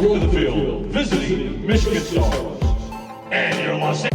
to the field, visiting Michigan Stars. And your Los Angeles.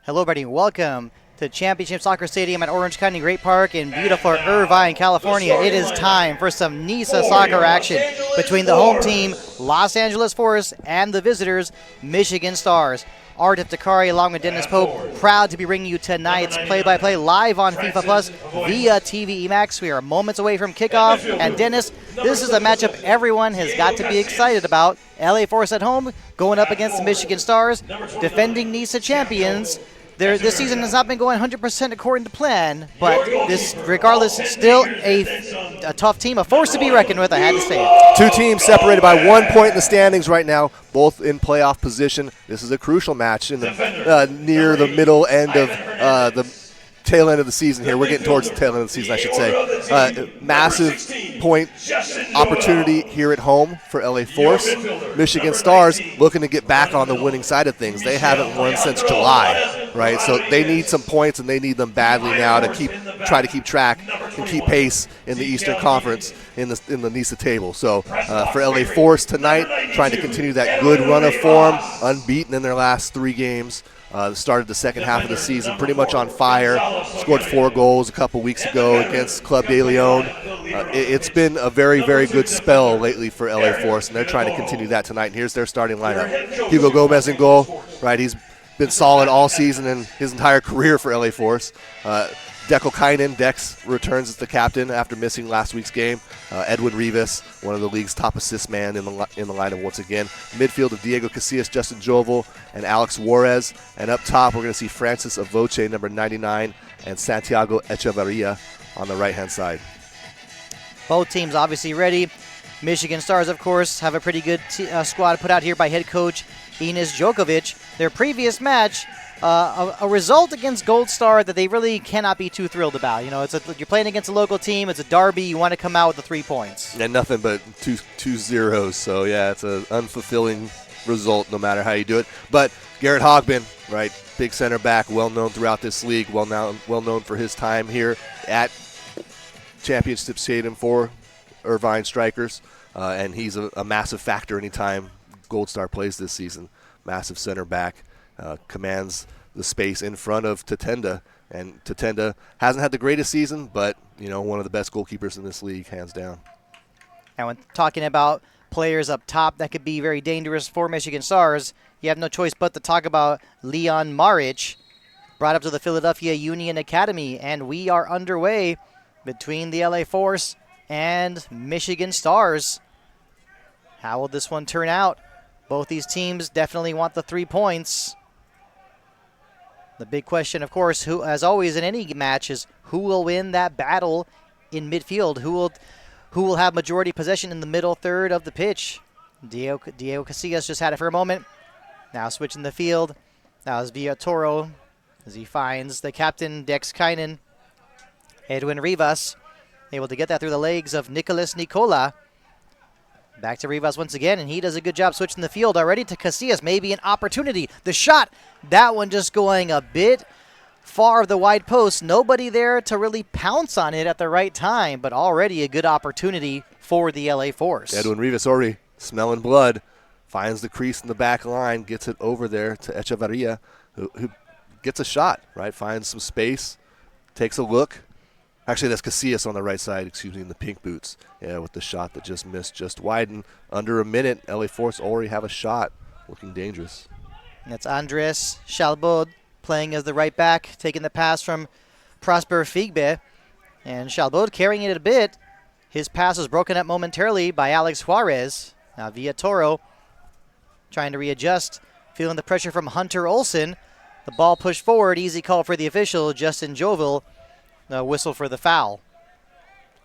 Hello, everybody. Welcome to Championship Soccer Stadium at Orange County Great Park in beautiful Irvine, California. It is time for some NISA soccer action between the home team, Los Angeles Forest, and the visitors, Michigan Stars. Art Iftikhari along with Dennis Pope, proud to be bringing you tonight's play-by-play live on FIFA Plus via TV Max. We are moments away from kickoff, and Dennis, this is a matchup everyone has got to be excited about. LA Forest at home going up against the Michigan Stars, defending NISA champions. This season has not been going 100% according to plan, but this, regardless, still a tough team, a force to be reckoned with, I had to say it. Two teams separated by 1 point in the standings right now, both in playoff position. This is a crucial match in the near the middle end of the tail end of the season here. We're getting towards the tail end of the season, I should say. Massive point opportunity here at home for LA Force. Michigan Stars looking to get back on the winning side of things. They haven't won since July, right? So they need some points, and they need them badly now to try to keep track and keep pace in the Eastern Conference in the NISA table. So for LA Force tonight, trying to continue that good run of form, unbeaten in their last 3 games. Started the second half of the season pretty much on fire. Scored 4 goals a couple weeks ago against Club de Leon. It's been a very, very good spell lately for LA Force, and they're trying to continue that tonight. And here's their starting lineup. Hugo Gomez in goal, right? He's been solid all season and his entire career for LA Force. Deco Kainen, Dex, returns as the captain after missing last week's game. Edwin Rivas, one of the league's top assist man in the lineup once again. Midfield of Diego Casillas, Justin Jovel, and Alex Juarez. And up top, we're going to see Francis Avoce, number 99, and Santiago Echeverria on the right-hand side. Both teams obviously ready. Michigan Stars, of course, have a pretty good squad put out here by head coach Enes Djokovic. Their previous match, a result against Gold Star that they really cannot be too thrilled about. You know, you're playing against a local team. It's a derby. You want to come out with the 3 points. And nothing but two zeros. So, yeah, it's an unfulfilling result no matter how you do it. But Garrett Hogbin, right, big center back, well-known throughout this league, well-known for his time here at Championship Stadium for Irvine Strikers. And he's a massive factor anytime Gold Star plays this season. Massive center back. Commands the space in front of Tatenda, and Tatenda hasn't had the greatest season, but one of the best goalkeepers in this league, hands down. And when talking about players up top that could be very dangerous for Michigan Stars. You have no choice but to talk about Leon Maric, brought up to the Philadelphia Union Academy, and we are underway between the LA Force and Michigan Stars. How will this one turn out? Both these teams definitely want the 3 points. The big question, of course, who, as always in any match, is who will win that battle in midfield? Who will have majority possession in the middle third of the pitch? Diego Casillas just had it for a moment. Now switching the field. Now is Villatoro as he finds the captain, Dex Kynan. Edwin Rivas able to get that through the legs of Nicolas Nicola. Back to Rivas once again, and he does a good job switching the field already to Casillas. Maybe an opportunity. The shot, that one just going a bit far of the wide post. Nobody there to really pounce on it at the right time, but already a good opportunity for the LA Force. Edwin Rivas already smelling blood. Finds the crease in the back line, gets it over there to Echevarria, who gets a shot, right? Finds some space, takes a look. Actually, that's Casillas on the right side, in the pink boots. Yeah, with the shot that just missed, just widened. Under a minute, LA Force already have a shot. Looking dangerous. That's Andres Chalbaud playing as the right back, taking the pass from Prosper Figbe. And Chalbaud carrying it a bit. His pass was broken up momentarily by Alex Juarez. Now Villatoro trying to readjust, feeling the pressure from Hunter Olsen. The ball pushed forward, easy call for the official, Justin Jovel. Whistle for the foul.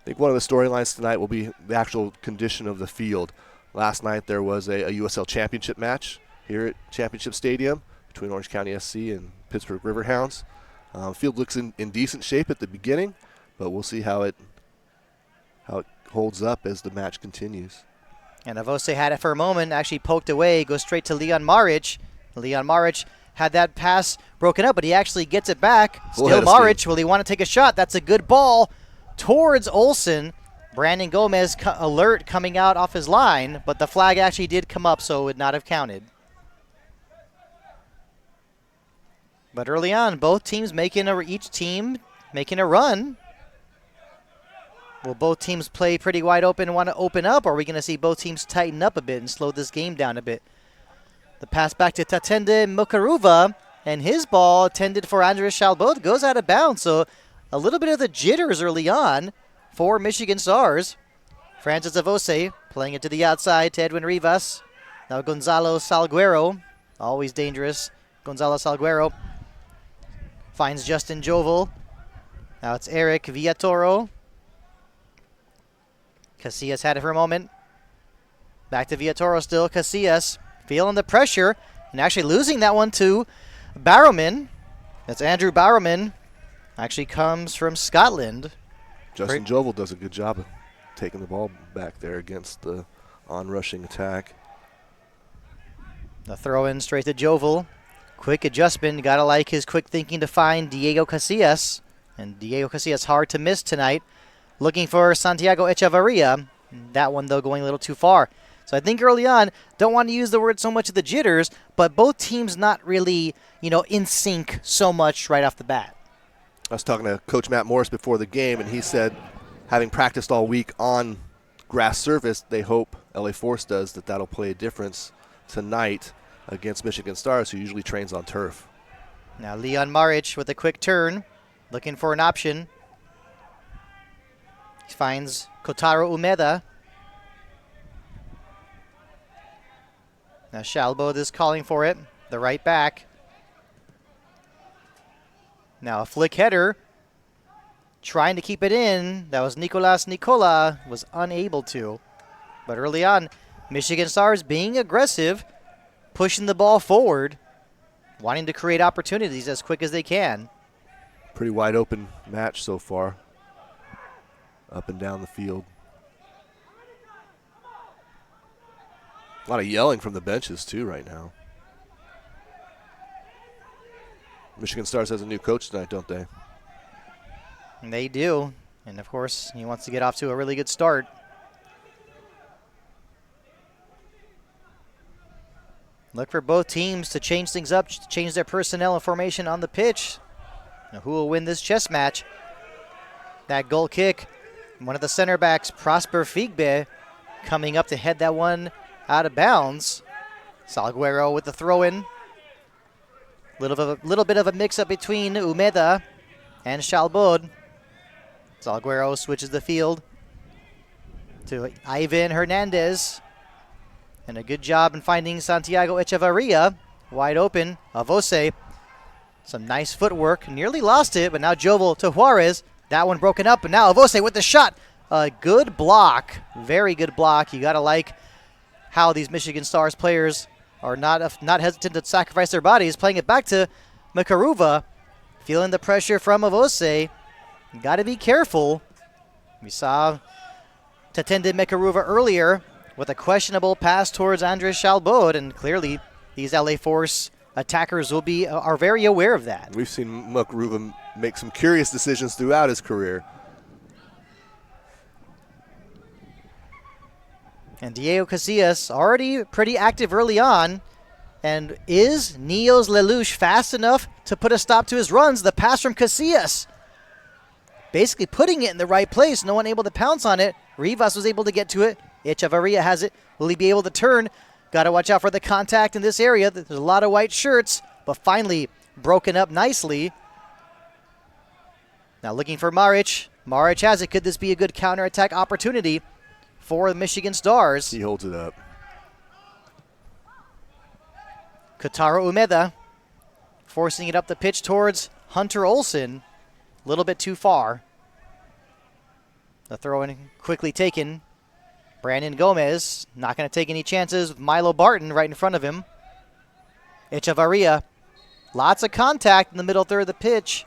I think one of the storylines tonight will be the actual condition of the field. Last night there was a USL Championship match here at Championship Stadium between Orange County SC and Pittsburgh Riverhounds. Field looks in decent shape at the beginning, but we'll see how it holds up as the match continues. And Avose had it for a moment, actually poked away, goes straight to Leon Maric. Leon Maric had that pass broken up, but he actually gets it back. Still Maric, will he want to take a shot? That's a good ball towards Olsen. Brandon Gomez alert coming out off his line, but the flag actually did come up, so it would not have counted. But early on, both teams each team making a run. Will both teams play pretty wide open and want to open up, or are we going to see both teams tighten up a bit and slow this game down a bit? The pass back to Tatende Mukaruva, and his ball intended for Andres Chalbaud goes out of bounds. So a little bit of the jitters early on for Michigan Stars. Francis Avose playing it to the outside to Edwin Rivas. Now Gonzalo Salguero, always dangerous. Gonzalo Salguero finds Justin Jovel. Now it's Eric Villatoro. Casillas had it for a moment. Back to Villatoro still. Casillas feeling the pressure and actually losing that one to Barrowman. That's Andrew Barrowman. Actually comes from Scotland. Justin Jovel does a good job of taking the ball back there against the on-rushing attack. The throw in straight to Jovel. Quick adjustment. Gotta like his quick thinking to find Diego Casillas. And Diego Casillas hard to miss tonight. Looking for Santiago Echevarria. That one, though, going a little too far. So I think early on, don't want to use the word so much of the jitters, but both teams not really, in sync so much right off the bat. I was talking to Coach Matt Morris before the game, and he said, having practiced all week on grass surface, they hope LA Force does that'll play a difference tonight against Michigan Stars, who usually trains on turf. Now Leon Maric with a quick turn, looking for an option. He finds Kotaro Umeda. Now Chalbaud is calling for it, the right back. Now a flick header, trying to keep it in. That was Nicolas Nicola, was unable to. But early on, Michigan Stars being aggressive, pushing the ball forward, wanting to create opportunities as quick as they can. Pretty wide open match so far, up and down the field. A lot of yelling from the benches, too, right now. Michigan Stars has a new coach tonight, don't they? They do. And, of course, he wants to get off to a really good start. Look for both teams to change things up, change their personnel and formation on the pitch. Now, who will win this chess match? That goal kick, one of the center backs, Prosper Figbe, coming up to head that one out of bounds. Salguero with the throw-in. Little bit of a mix-up between Umeda and Shalbod. Salguero switches the field to Ivan Hernandez. And a good job in finding Santiago Echevarria wide open. Avose, some nice footwork. Nearly lost it, but now Jovel to Juarez. That one broken up, but now Avose with the shot. A good block. Very good block. You got to like how these Michigan Stars players are not hesitant to sacrifice their bodies. Playing it back to Makaruva. Feeling the pressure from Avose. You got to be careful. We saw Tatende Makaruva earlier with a questionable pass towards Andres Shalbod, and clearly these LA Force attackers are very aware of that. We've seen Makaruva make some curious decisions throughout his career. And Diego Casillas already pretty active early on. And is Niels Lelouch fast enough to put a stop to his runs? The pass from Casillas, basically putting it in the right place. No one able to pounce on it. Rivas was able to get to it. Echevarria has it. Will he be able to turn? Got to watch out for the contact in this area. There's a lot of white shirts, but finally broken up nicely. Now looking for Maric. Maric has it. Could this be a good counterattack opportunity for the Michigan Stars? He holds it up. Kotaro Umeda forcing it up the pitch towards Hunter Olsen. A little bit too far. The throw-in quickly taken. Brandon Gomez not going to take any chances with Milo Barton right in front of him. Echevarria. Lots of contact in the middle third of the pitch.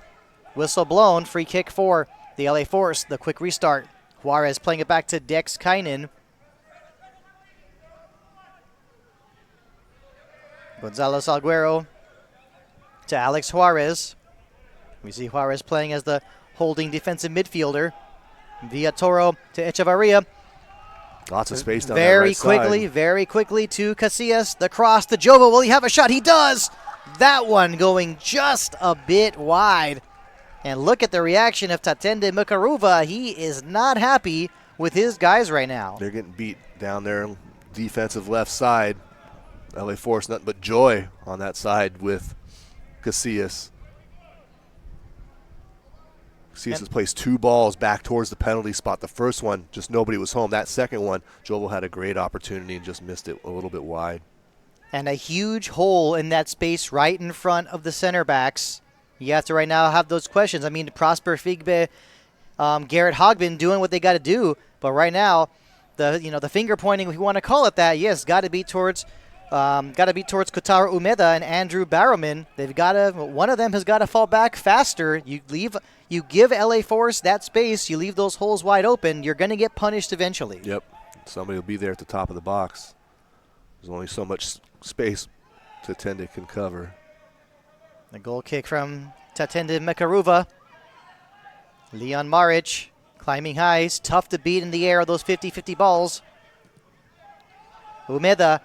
Whistle blown. Free kick for the LA Force. The quick restart. Juarez playing it back to Dex Kynan. Gonzalo Salguero to Alex Juarez. We see Juarez playing as the holding defensive midfielder. Villatoro to Echevarria. Lots of space down that right side. Very quickly to Casillas. The cross to Jovo. Will he have a shot? He does! That one going just a bit wide. And look at the reaction of Tatende Makaruva. He is not happy with his guys right now. They're getting beat down there, defensive left side. LA Force, nothing but joy on that side with Casillas. Casillas has placed two balls back towards the penalty spot. The first one, just nobody was home. That second one, Jovel had a great opportunity and just missed it a little bit wide. And a huge hole in that space right in front of the center backs. You have to right now have those questions. I mean, Prosper Figbe, Garrett Hogbin doing what they got to do. But right now, the finger pointing, if you want to call it that, yes, got to be towards Kotaro Umeda and Andrew Barrowman. One of them has got to fall back faster. You give LA Force that space, you leave those holes wide open, you're going to get punished eventually. Yep. Somebody will be there at the top of the box. There's only so much space Tatende can cover. The goal kick from Tatende Makaruva. Leon Maric climbing highs, tough to beat in the air, those 50-50 balls. Umeda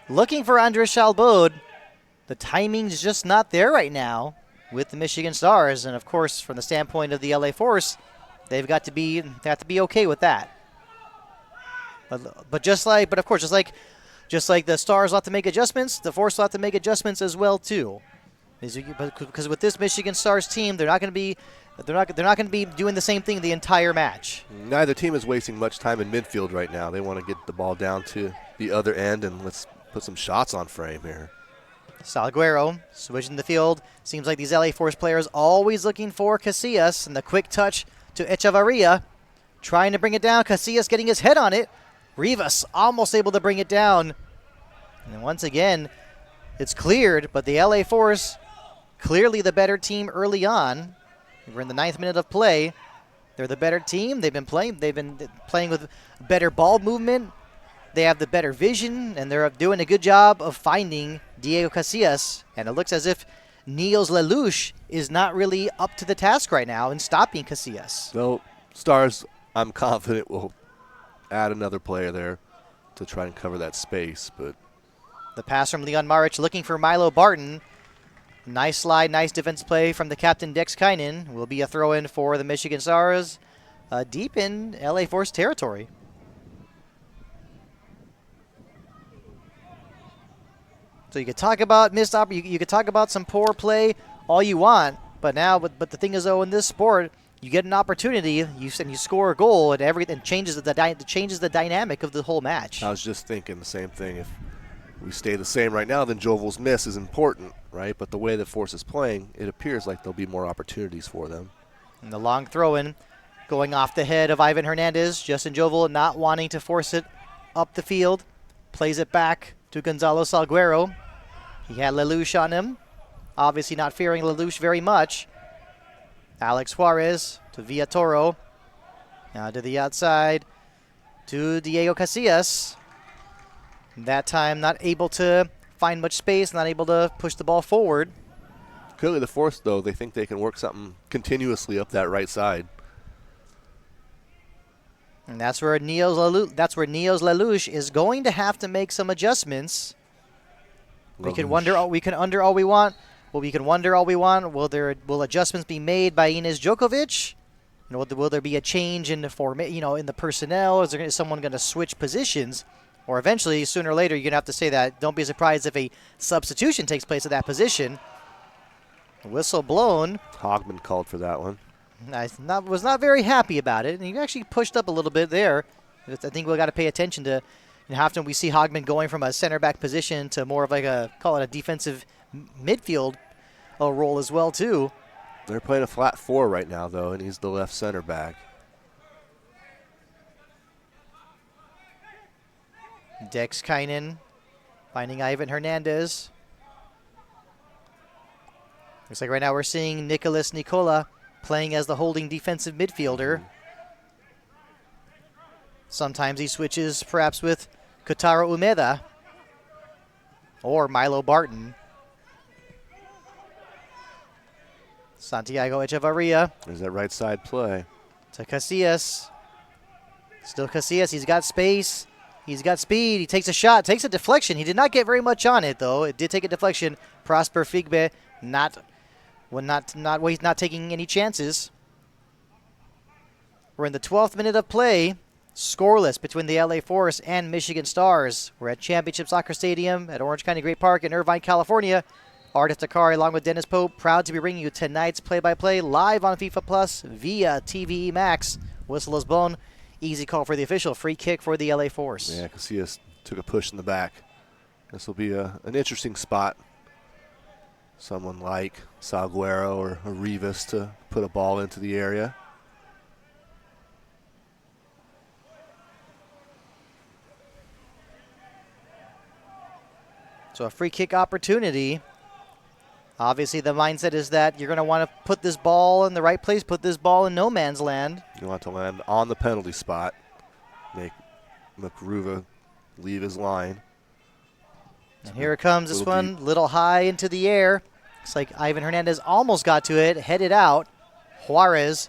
looking for Andres Shalbod. The timing's just not there right now with the Michigan Stars. And, of course, from the standpoint of the LA Force, they have to be okay with that. But just like the Stars will have to make adjustments, the Force will have to make adjustments as well, too. Because with this Michigan Stars team, they're not going to be doing the same thing the entire match. Neither team is wasting much time in midfield right now. They want to get the ball down to the other end, and let's put some shots on frame here. Salguero switching the field. Seems like these LA Force players always looking for Casillas, and the quick touch to Echevarria. Trying to bring it down. Casillas getting his head on it. Rivas almost able to bring it down. And once again, it's cleared, but the LA Force clearly the better team early on. We're in the 9th minute of play. They're the better team. They've been playing with better ball movement. They have the better vision, and they're doing a good job of finding Diego Casillas. And it looks as if Niels Lelouch is not really up to the task right now in stopping Casillas. So, Stars, I'm confident, will add another player there to try and cover that space. But the pass from Leon Maric looking for Milo Barton. Nice slide, nice defense play from the captain Dex Kynan. Will be a throw-in for the Michigan Stars deep in LA Force territory. So you could talk about missed you could talk about some poor play all you want, but the thing is though, in this sport, you get an opportunity, you score a goal, and everything changes the dynamic of the whole match. I was just thinking the same thing. If we stay the same right now, then Jovel's miss is important, right? But the way the Force is playing, it appears like there'll be more opportunities for them. And the long throw-in going off the head of Ivan Hernandez. Justin Jovel not wanting to force it up the field. Plays it back to Gonzalo Salguero. He had Lelouch on him. Obviously not fearing Lelouch very much. Alex Juarez to Villatoro. Now to the outside to Diego Casillas. That time not able to find much space, not able to push the ball forward. Clearly the Force, though, they think they can work something continuously up that right side. And that's where Niels Lelouch is going to have to make some adjustments. We can wonder all we want. Well, we can wonder all we want. Will adjustments be made by Ines Djokovic? Will there be a change in the in the personnel? Is someone going to switch positions? Or eventually, sooner or later, you're going to have to say that. Don't be surprised if a substitution takes place at that position. Whistle blown. Hogman called for that one. Was not very happy about it, and he actually pushed up a little bit there. I think we got to pay attention to. Often we see Hogman going from a center back position to more of like call it a defensive midfield role as well too. They're playing a flat 4 right now though, and he's the left center back. Dex Kynan finding Ivan Hernandez. Looks like right now we're seeing Nicolas Nicola playing as the holding defensive midfielder. Sometimes he switches perhaps with Kotaro Umeda or Milo Barton. Santiago Echevarria. There's that right side play. To Casillas. Still Casillas. He's got space. He's got speed. He takes a shot. Takes a deflection. He did not get very much on it, though. It did take a deflection. Prosper Figbe not taking any chances. We're in the 12th minute of play. Scoreless between the LA Force and Michigan Stars. We're at Championship Soccer Stadium at Orange County Great Park in Irvine, California. Ardis Takari along with Dennis Pope, proud to be bringing you tonight's play-by-play live on FIFA Plus via TVE Max. Whistle is blown. Easy call for the official. Free kick for the LA Force. Yeah, Casillas took a push in the back. This will be an interesting spot. Someone like Salguero or Rivas to put a ball into the area. So a free kick opportunity. Obviously, the mindset is that you're going to want to put this ball in the right place, put this ball in no man's land. You want to land on the penalty spot, make Makuruva leave his line. And here it comes, this one, little high into the air. Looks like Ivan Hernandez almost got to it, headed out. Juarez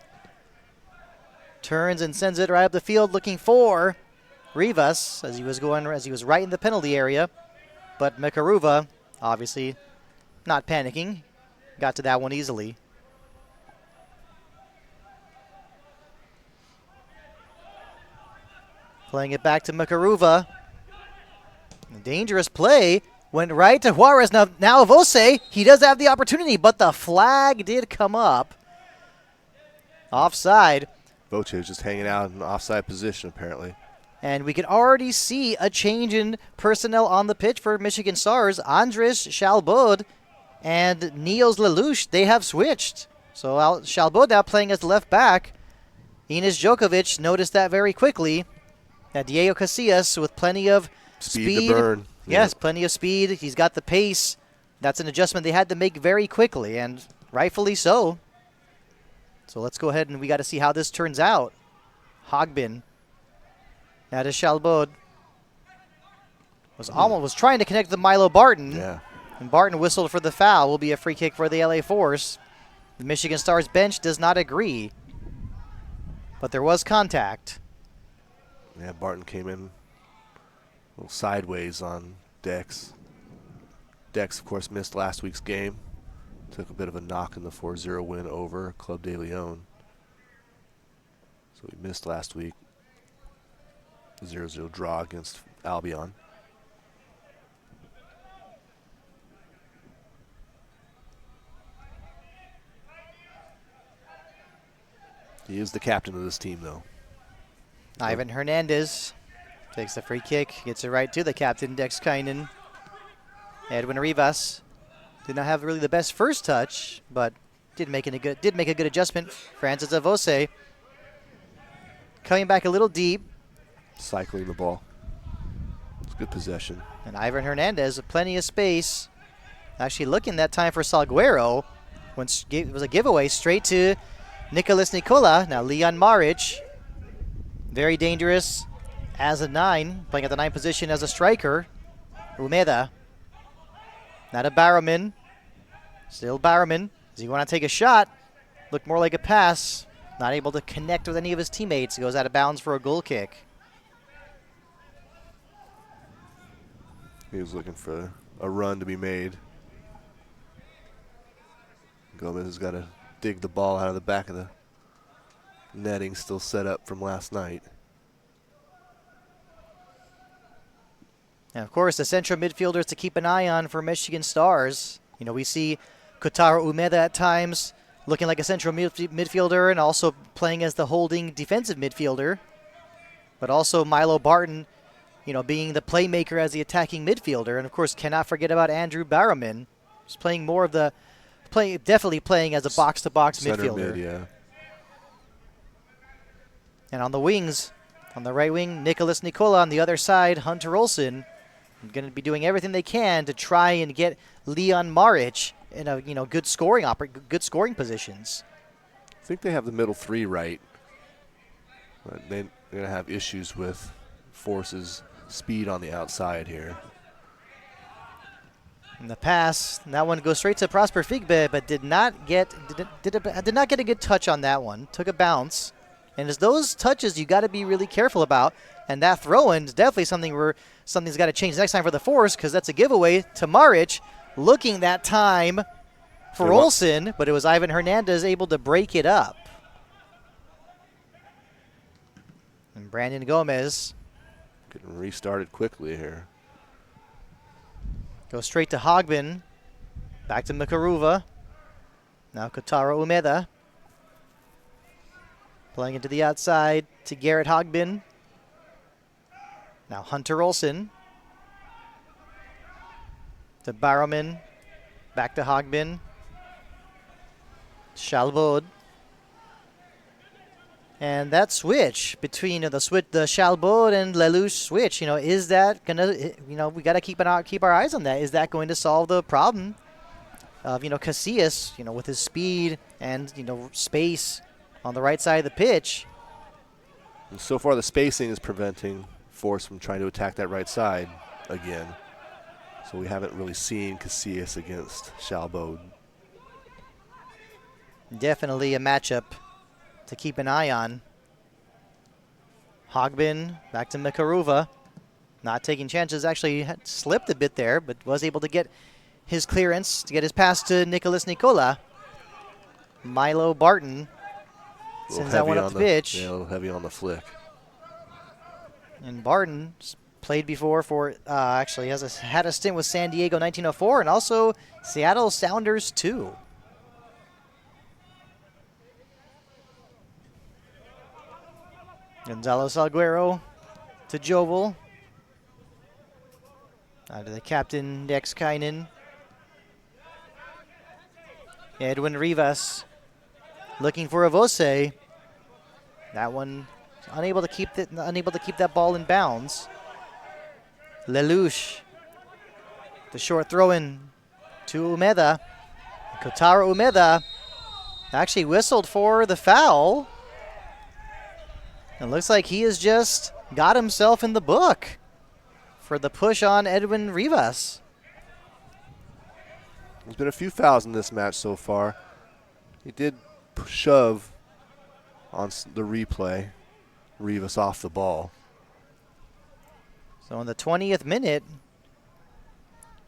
turns and sends it right up the field, looking for Rivas as he was right in the penalty area. But Makuruva, obviously, not panicking, got to that one easily. Playing it back to Makuruva. Dangerous play. Went right to Juarez. Now Vose, he does have the opportunity, but the flag did come up. Offside. Voce is just hanging out in an offside position, apparently. And we can already see a change in personnel on the pitch for Michigan Stars. Andres Chalbaud and Niels Lelouch, they have switched. So Chalbaud now playing as the left back. Ines Djokovic noticed that very quickly. Now Diego Casillas with plenty of speed. To burn. Yes, plenty of speed. He's got the pace. That's an adjustment they had to make very quickly, and rightfully so. So let's go ahead and we got to see how this turns out. Hogbin. Now to Chalbaud. Was trying to connect to Milo Barton. Yeah. And Barton whistled for the foul. Will be a free kick for the LA Force. The Michigan Stars bench does not agree. But there was contact. Yeah, Barton came in a little sideways on Dex. Dex, of course, missed last week's game. Took a bit of a knock in the 4-0 win over Club de Leon. So he missed last week. 0-0 draw against Albion. He is the captain of this team, though. Ivan Hernandez takes the free kick, gets it right to the captain, Dex Kynan. Edwin Rivas did not have really the best first touch, but did make a good adjustment. Francis Avose coming back a little deep. Cycling the ball. It's good possession. And Ivan Hernandez with plenty of space. Actually looking that time for Salguero. It was a giveaway straight to Nicholas Nicola. Now Leon Maric, very dangerous as a 9, playing at the 9 position as a striker. Umeda. Not a Barrowman. Still Barrowman. Does he want to take a shot? Looked more like a pass. Not able to connect with any of his teammates. Goes out of bounds for a goal kick. He was looking for a run to be made. Gomez has got to dig the ball out of the back of the netting, still set up from last night. And of course, the central midfielders to keep an eye on for Michigan Stars. You know, we see Kotaro Umeda at times looking like a central midfielder and also playing as the holding defensive midfielder. But also Milo Barton, you know, being the playmaker as the attacking midfielder. And of course, cannot forget about Andrew Barrowman. He's playing more of the definitely playing as a box-to-box Center midfielder. Mid, yeah. And on the wings, on the right wing, Nicholas Nicola. On the other side, Hunter Olsen. Going to be doing everything they can to try and get Leon Maric in a good scoring positions. I think they have the middle 3 right. But they're going to have issues with Force's speed on the outside here. And the pass, that one goes straight to Prosper Figbe, but did not get a good touch on that one. Took a bounce. And it's those touches you got to be really careful about. And that throw-in is definitely something's got to change next time for the Force, because that's a giveaway to Maric, looking that time for Olsen, but it was Ivan Hernandez able to break it up. And Brandon Gomez Getting restarted quickly here. goes straight to Hogbin. Back to Mikaruva. Now Kotaro Umeda. Playing into the outside to Garrett Hogbin. Now Hunter Olsen. To Barrowman. Back to Hogbin. Shalbod. And that switch between the Shalbod and Lelouch switch, is that gonna, we got to keep our eyes on that. Is that going to solve the problem of, Casillas, with his speed and, space on the right side of the pitch? And so far, the spacing is preventing Force from trying to attack that right side again. So we haven't really seen Casillas against Shalbod. Definitely a matchup to keep an eye on. Hogbin back to Mikaruva. Not taking chances. Actually had slipped a bit there, but was able to get his clearance to get his pass to Nicholas Nicola. Milo Barton sends that one up the pitch. Yeah, a little heavy on the flick. And Barton played before for, actually had a stint with San Diego 1904 and also Seattle Sounders 2. Gonzalo Salguero to Jovel. To the captain, Dex Kynan. Edwin Rivas looking for Avose. That one unable to keep that ball in bounds. Lelouch. The short throw in to Umeda. Kotaro Umeda actually whistled for the foul. It looks like he has just got himself in the book for the push on Edwin Rivas. There's been a few fouls in this match so far. He did shove on the replay Rivas off the ball. So in the 20th minute,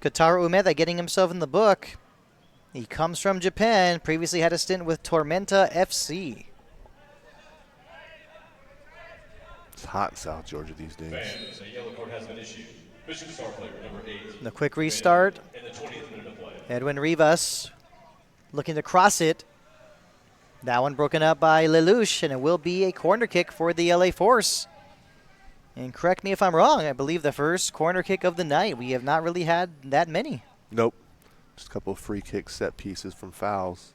Kotaro Umeda getting himself in the book. He comes from Japan, previously had a stint with Tormenta FC. It's hot in South Georgia these days. Fans, a yellow card has been issued. Michigan Star player number 8. The quick restart. In the 20th minute of play. Edwin Rivas looking to cross it. That one broken up by Lelouch, and it will be a corner kick for the LA Force. And correct me if I'm wrong, I believe the first corner kick of the night. We have not really had that many. Nope. Just a couple of free kick set pieces from fouls.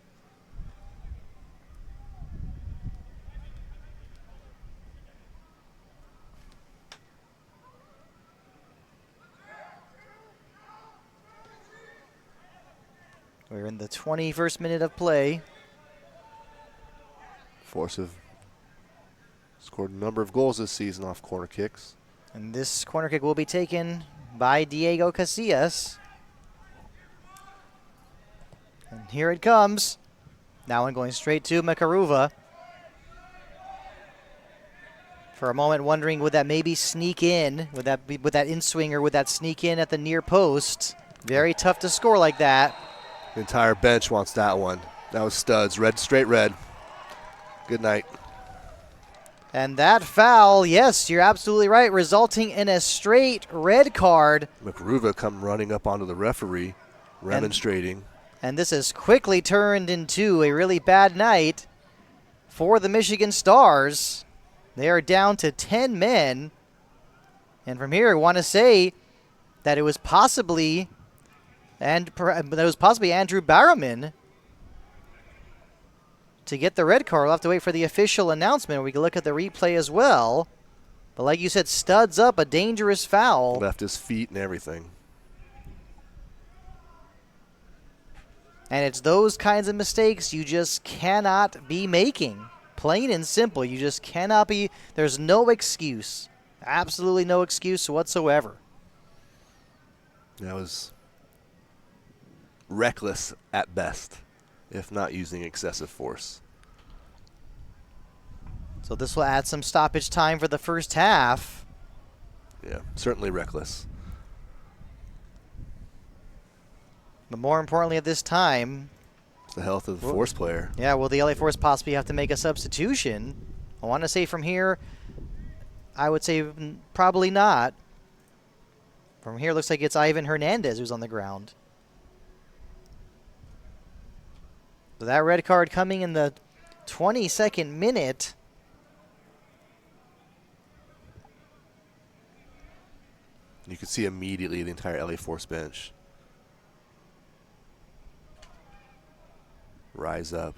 We're in the 21st minute of play. Force have scored a number of goals this season off corner kicks. And this corner kick will be taken by Diego Casillas. And here it comes. Now one going straight to Macaruva. For a moment wondering, would that maybe sneak in? Would that in-swinger, would that sneak in at the near post? Very tough to score like that. The entire bench wants that one. That was studs. Red, straight red. Good night. And that foul, yes, you're absolutely right, resulting in a straight red card. Macaruva come running up onto the referee, remonstrating. And this has quickly turned into a really bad night for the Michigan Stars. They are down to 10 men. And from here, I want to say that it was possibly, Andrew Barrowman to get the red card. We'll have to wait for the official announcement. We can look at the replay as well. But like you said, studs up, a dangerous foul. Left his feet and everything. And it's those kinds of mistakes you just cannot be making. Plain and simple. You just cannot be. There's no excuse. Absolutely no excuse whatsoever. That was reckless at best, if not using excessive force. So this will add some stoppage time for the first half. Yeah, certainly reckless. But more importantly at this time, It's the health of the force player. yeah, will the LA Force possibly have to make a substitution? I want to say from here, I would say probably not. From here, looks like it's Ivan Hernandez who's on the ground. So that red card coming in the 22nd minute. You could see immediately the entire LA Force bench rise up.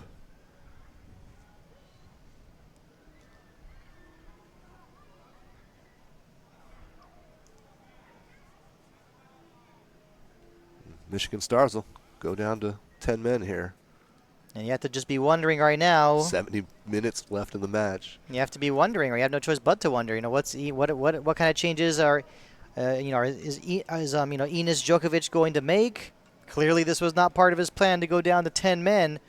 Michigan Stars will go down to 10 men here. And you have to just be wondering right now. 70 minutes left in the match. You have to be wondering, or you have no choice but to wonder. You know, what kind of changes are, is Enes Djokovic going to make? Clearly, this was not part of his plan to go down to 10 men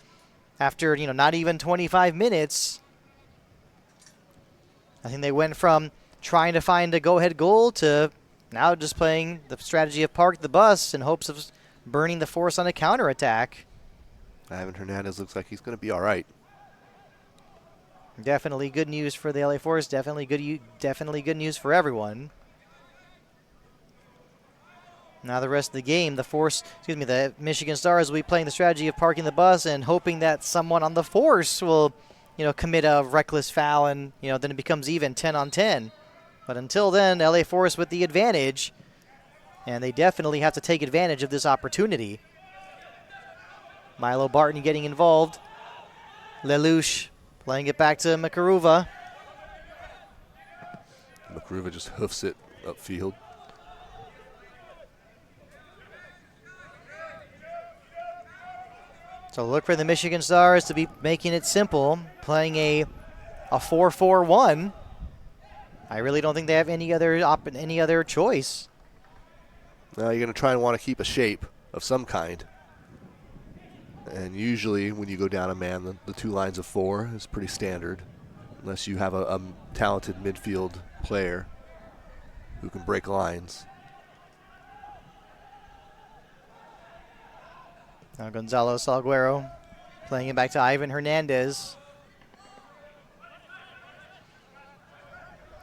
after not even 25 minutes. I think they went from trying to find a go-ahead goal to now just playing the strategy of park the bus in hopes of burning the Force on a counterattack. Ivan Hernandez looks like he's going to be all right. Definitely good news for the LA Force. Definitely good news for everyone. Now the rest of the game, the Michigan Stars will be playing the strategy of parking the bus and hoping that someone on the Force will, commit a reckless foul and, then it becomes even 10 on 10. But until then, LA Force with the advantage, and they definitely have to take advantage of this opportunity. Milo Barton getting involved. Lelouch playing it back to Macaruva. Macaruva just hoofs it upfield. So look for the Michigan Stars to be making it simple, playing a 4-4-1. I really don't think they have any other choice. Now you're going to try and want to keep a shape of some kind. And usually when you go down a man, the two lines of four is pretty standard, unless you have a talented midfield player who can break lines. Now Gonzalo Salguero playing it back to Ivan Hernandez.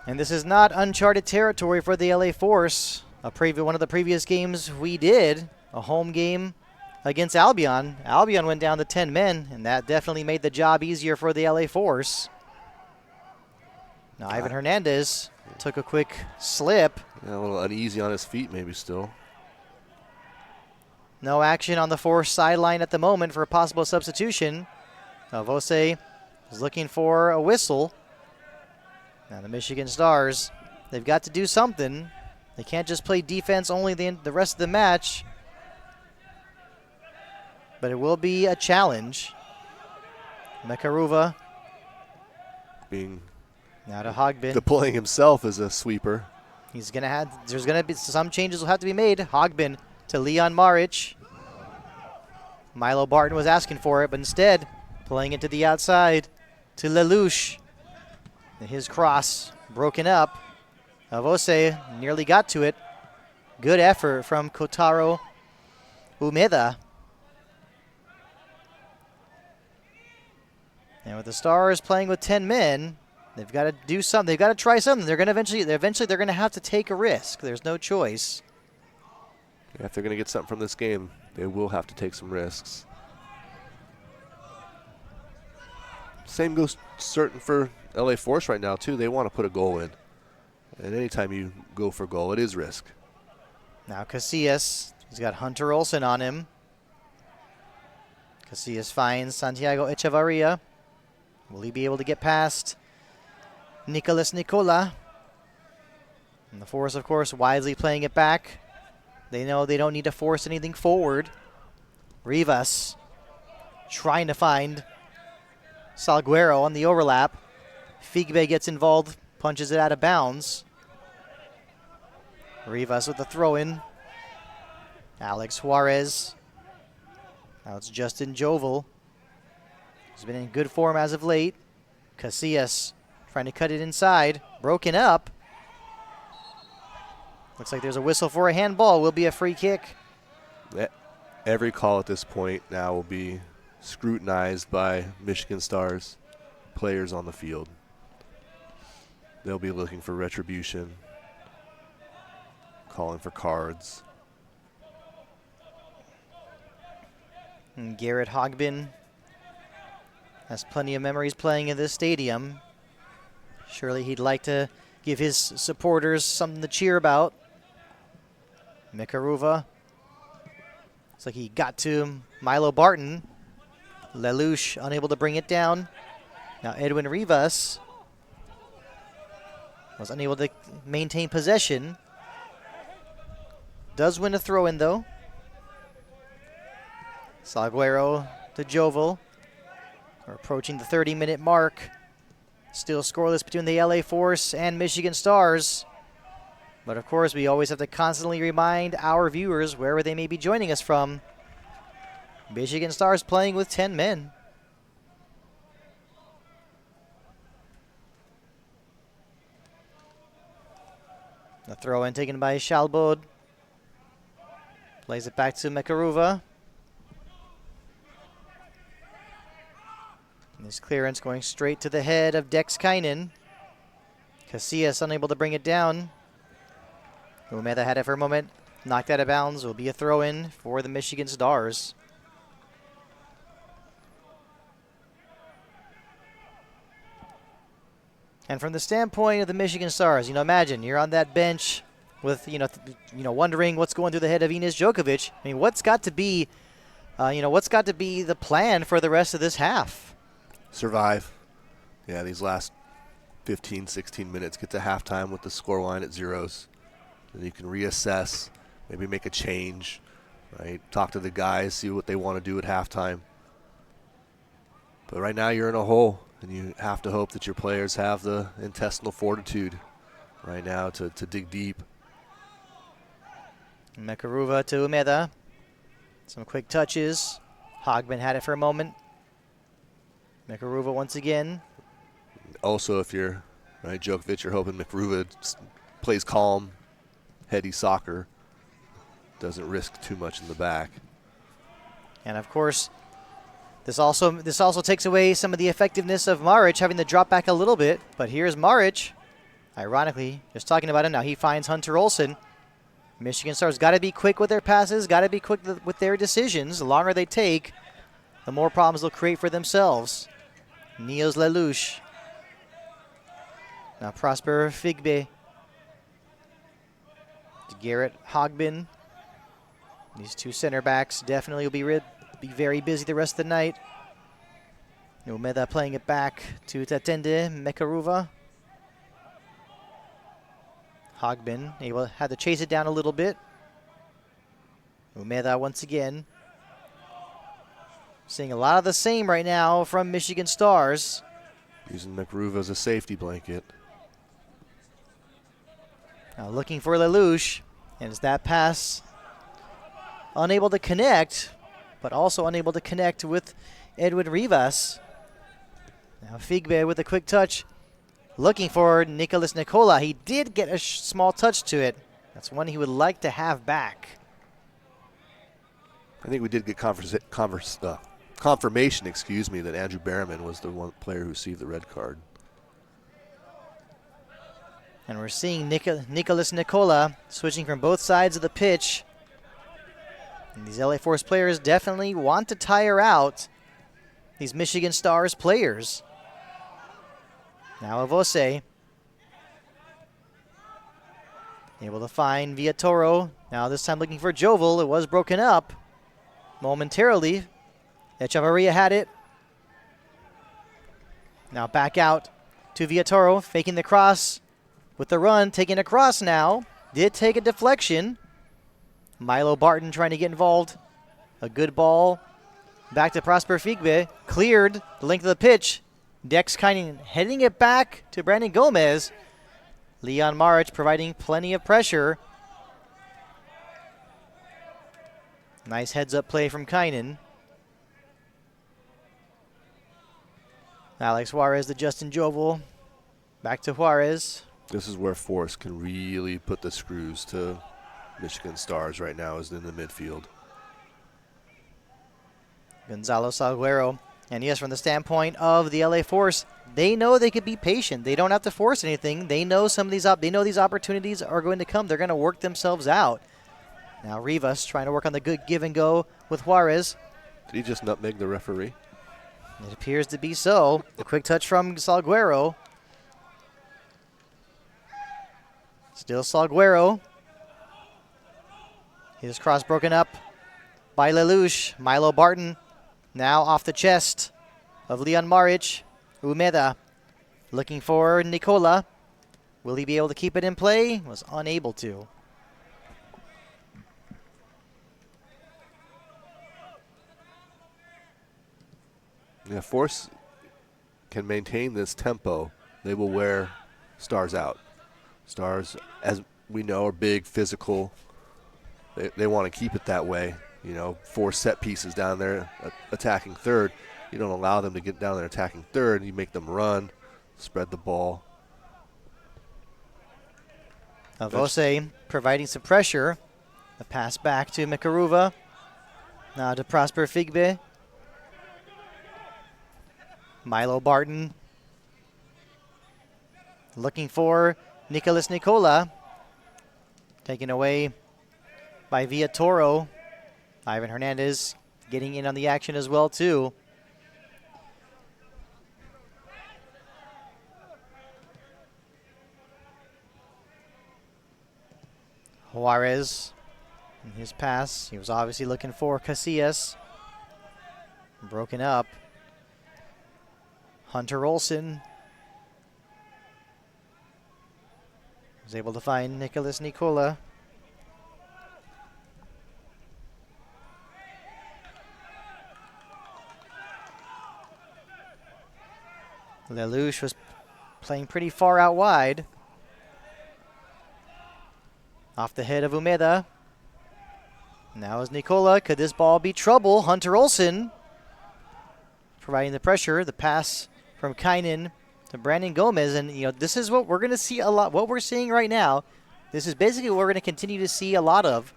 And this is not uncharted territory for the LA Force. One of the previous games we did, a home game against Albion. Albion went down to 10 men, and that definitely made the job easier for the LA Force. Now, Ivan Hernandez took a quick slip. Yeah, a little uneasy on his feet maybe still. No action on the Force sideline at the moment for a possible substitution. Vose is looking for a whistle. Now the Michigan Stars, they've got to do something. They can't just play defense only the rest of the match. But it will be a challenge. Mekaruva Being now to Hogbin. deploying himself as a sweeper. He's gonna have. There's gonna be some changes will have to be made. Hogbin to Leon Maric. Milo Barton was asking for it, but instead playing it to the outside to Lelouch. His cross broken up. Avose nearly got to it. Good effort from Kotaro Umeda. And with the Stars playing with 10 men, they've got to do something. They've got to try something. They're going to eventually they're going to have to take a risk. There's no choice. Yeah, if they're going to get something from this game, they will have to take some risks. Same goes certain for LA Force right now, too. They want to put a goal in. And anytime you go for a goal, it is risk. Now Casillas, he's got Hunter Olsen on him. Casillas finds Santiago Echevarria. Will he be able to get past Nicolas Nicola? And the Force, of course, wisely playing it back. They know they don't need to force anything forward. Rivas trying to find Salguero on the overlap. Figbe gets involved, punches it out of bounds. Rivas with the throw-in. Alex Juarez. Now it's Justin Jovel. He's been in good form as of late. Casillas trying to cut it inside. Broken up. Looks like there's a whistle for a handball. Will be a free kick. Every call at this point now will be scrutinized by Michigan Stars players on the field. They'll be looking for retribution, calling for cards. And Garrett Hogbin has plenty of memories playing in this stadium. Surely he'd like to give his supporters something to cheer about. Mikaruva. Looks like he got to Milo Barton. Lelouch unable to bring it down. Now Edwin Rivas was unable to maintain possession. Does win a throw-in, though. Salguero to Jovel. We're approaching the 30-minute mark. Still scoreless between the LA Force and Michigan Stars. But, of course, we always have to constantly remind our viewers, wherever they may be joining us from, Michigan Stars playing with 10 men. The throw-in taken by Shalbod. Plays it back to Mekaruva. And this clearance going straight to the head of Dex Kynan. Casillas unable to bring it down. Umeda had it for a moment. Knocked out of bounds. Will be a throw-in for the Michigan Stars. And from the standpoint of the Michigan Stars, imagine you're on that bench with, wondering what's going through the head of Enes Djokovic. I mean, what's got to be the plan for the rest of this half? Survive. Yeah, these last 15, 16 minutes, get to halftime with the scoreline at zeros. Then you can reassess, maybe make a change, right? Talk to the guys, see what they want to do at halftime. But right now you're in a hole, and you have to hope that your players have the intestinal fortitude right now to dig deep. Mekaruva to Umeda. Some quick touches. Hogman had it for a moment. Mekaruva once again. Also, if you're Djokovic, you're hoping Mekaruva plays calm, heady soccer, doesn't risk too much in the back. And of course, this also takes away some of the effectiveness of Maric having to drop back a little bit. But here's Maric, ironically, just talking about him now. He finds Hunter Olsen. Michigan Stars got to be quick with their passes, got to be quick with their decisions. The longer they take, the more problems they'll create for themselves. Niels Lelouch. Now Prosper Figbe. Garrett Hogbin. These two center backs definitely will be very busy the rest of the night. Umeda playing it back to Tatende Mekaruva. Hogbin had to chase it down a little bit. Umeda once again. Seeing a lot of the same right now from Michigan Stars. Using Mekaruva as a safety blanket. Now looking for Lelouch. And it's that pass unable to connect, but also unable to connect with Edwin Rivas. Now Figbe with a quick touch, looking for Nicholas Nicola. He did get a small touch to it. That's one he would like to have back. I think we did get confirmation, that Andrew Berriman was the one player who received the red card. And we're seeing Nicholas Nicola switching from both sides of the pitch. And these LA Force players definitely want to tire out these Michigan Stars players. Now Avose. Able to find Villatoro. Now this time looking for Jovel. It was broken up momentarily. Echevarria had it. Now back out to Villatoro, faking the cross. With the run, taking a cross now. Did take a deflection. Milo Barton trying to get involved. A good ball. Back to Prosper Figbe. Cleared the length of the pitch. Dex Kynan heading it back to Brandon Gomez. Leon Marich providing plenty of pressure. Nice heads-up play from Kynan. Alex Juarez to Justin Jovel. Back to Juarez. This is where Force can really put the screws to Michigan Stars right now, is in the midfield. Gonzalo Salguero. And yes, from the standpoint of the LA Force, they know they could be patient. They don't have to force anything. They know these opportunities are going to come. They're going to work themselves out. Now Rivas trying to work on the good give and go with Juarez. Did he just nutmeg the referee? It appears to be so. The quick touch from Salguero. Still Salguero. His cross broken up by Lelouch. Milo Barton now off the chest of Leon Marich. Umeda looking for Nicola. Will he be able to keep it in play? Was unable to. Yeah, Force can maintain this tempo. They will wear Stars out. Stars, as we know, are big, physical. They want to keep it that way. You know, 4 set pieces down there attacking third. You don't allow them to get down there attacking third. You make them run, spread the ball. Avose providing some pressure. A pass back to Mekaruva. Now to Prosper Figbe. Milo Barton looking for Nicholas Nicola. Taken away by Villatoro. Ivan Hernandez getting in on the action as well, too. Juarez in his pass. He was obviously looking for Casillas. Broken up. Hunter Olsen was able to find Nicholas Nicola. Lelouch was playing pretty far out wide. Off the head of Umeda. Now is Nicola. Could this ball be trouble? Hunter Olsen providing the pressure. The pass from Kynan to Brandon Gomez. And, you know, this is what we're going to see a lot. What we're seeing right now, this is basically what we're going to continue to see a lot of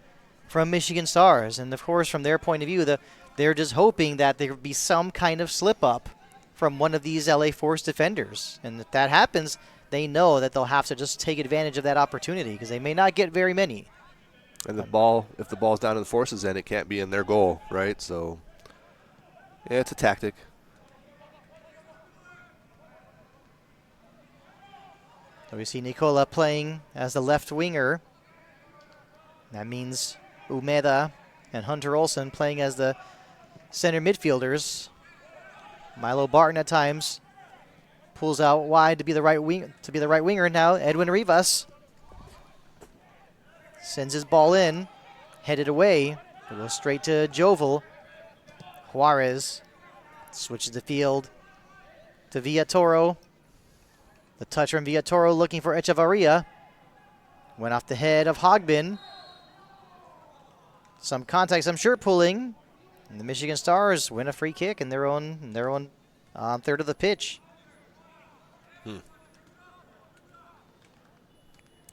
from Michigan Stars. And, of course, from their point of view, they're just hoping that there would be some kind of slip-up from one of these LA Force defenders. And if that happens, they know that they'll have to just take advantage of that opportunity because they may not get very many. And the ball, if the ball's down in the Force's end, it can't be in their goal, right? So, yeah, it's a tactic. So we see Nicola playing as the left winger. That means Umeda and Hunter Olsen playing as the center midfielders. Milo Barton at times pulls out wide to be the right winger. Now Edwin Rivas sends his ball in, headed away. It goes straight to Jovel. Juarez switches the field to Villatoro. The touch from Villatoro looking for Echevarria. Went off the head of Hogbin. Some contact, some shirt pulling. And the Michigan Stars win a free kick in their own third of the pitch.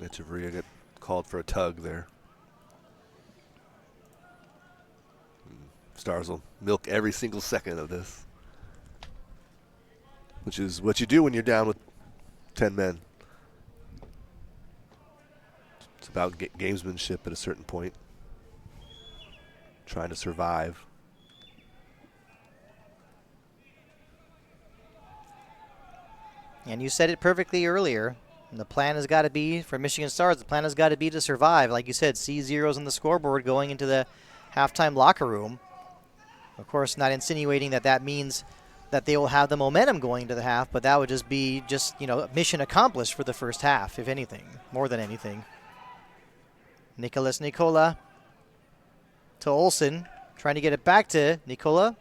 Echevarria got called for a tug there. Stars will milk every single second of this, which is what you do when you're down with 10 men. It's about gamesmanship at a certain point, trying to survive. And you said it perfectly earlier. And the plan has got to be, for Michigan Stars, the plan has got to be to survive. Like you said, see zeros on the scoreboard going into the halftime locker room. Of course, not insinuating that that means that they will have the momentum going into the half, but that would just be mission accomplished for the first half, if anything, more than anything. Nicholas Nicola to Olsen, trying to get it back to Nicola.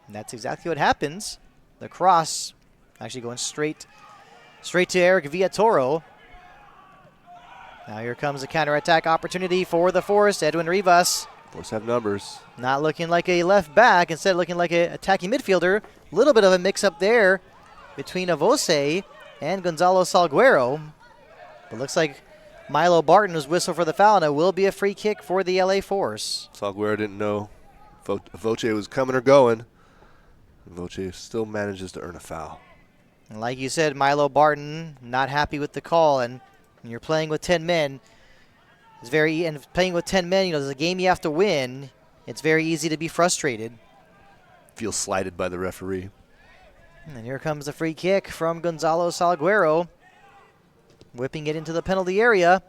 And that's exactly what happens. The cross actually going straight to Eric Villatoro. Now here comes a counterattack opportunity for the Force. Edwin Rivas. Force have numbers. Not looking like a left back, instead looking like an attacking midfielder. A little bit of a mix-up there between Avose and Gonzalo Salguero. But looks like Milo Barton was whistled for the foul, and it will be a free kick for the LA Force. Salguero didn't know Voce was coming or going. Voce still manages to earn a foul. And like you said, Milo Barton not happy with the call, and when you're playing with 10 men, playing with 10 men, there's a game you have to win. It's very easy to be frustrated. Feels slighted by the referee. And then here comes the free kick from Gonzalo Salguero. Whipping it into the penalty area.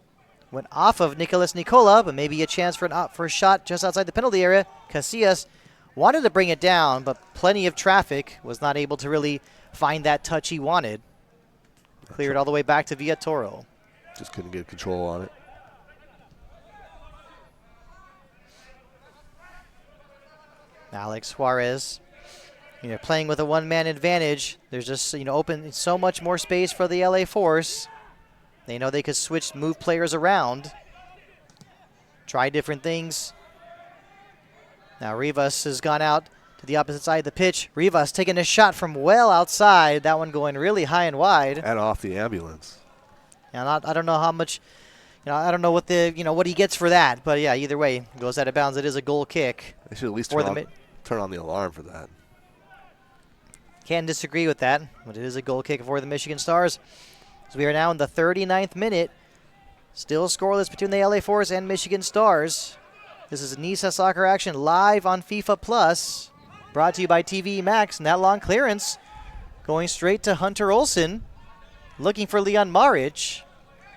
Went off of Nicholas Nicola, but maybe a chance for a shot just outside the penalty area. Casillas wanted to bring it down, but plenty of traffic. Was not able to really find that touch he wanted. Cleared all the way back to Villatoro. Just couldn't get control on it. Alex Juarez, playing with a one-man advantage. There's just, open so much more space for the LA Force. They know they could move players around, try different things. Now Rivas has gone out to the opposite side of the pitch. Rivas taking a shot from well outside. That one going really high and wide. And off the ambulance. And I don't know how much, I don't know what what he gets for that. But yeah, either way, goes out of bounds. It is a goal kick. They should at least turn on the alarm for that. Can't disagree with that, but it is a goal kick for the Michigan Stars. So we are now in the 39th minute. Still scoreless between the LA Force and Michigan Stars. This is NISA Soccer Action live on FIFA Plus. Brought to you by TV Max. And that long clearance going straight to Hunter Olsen. Looking for Leon Maric.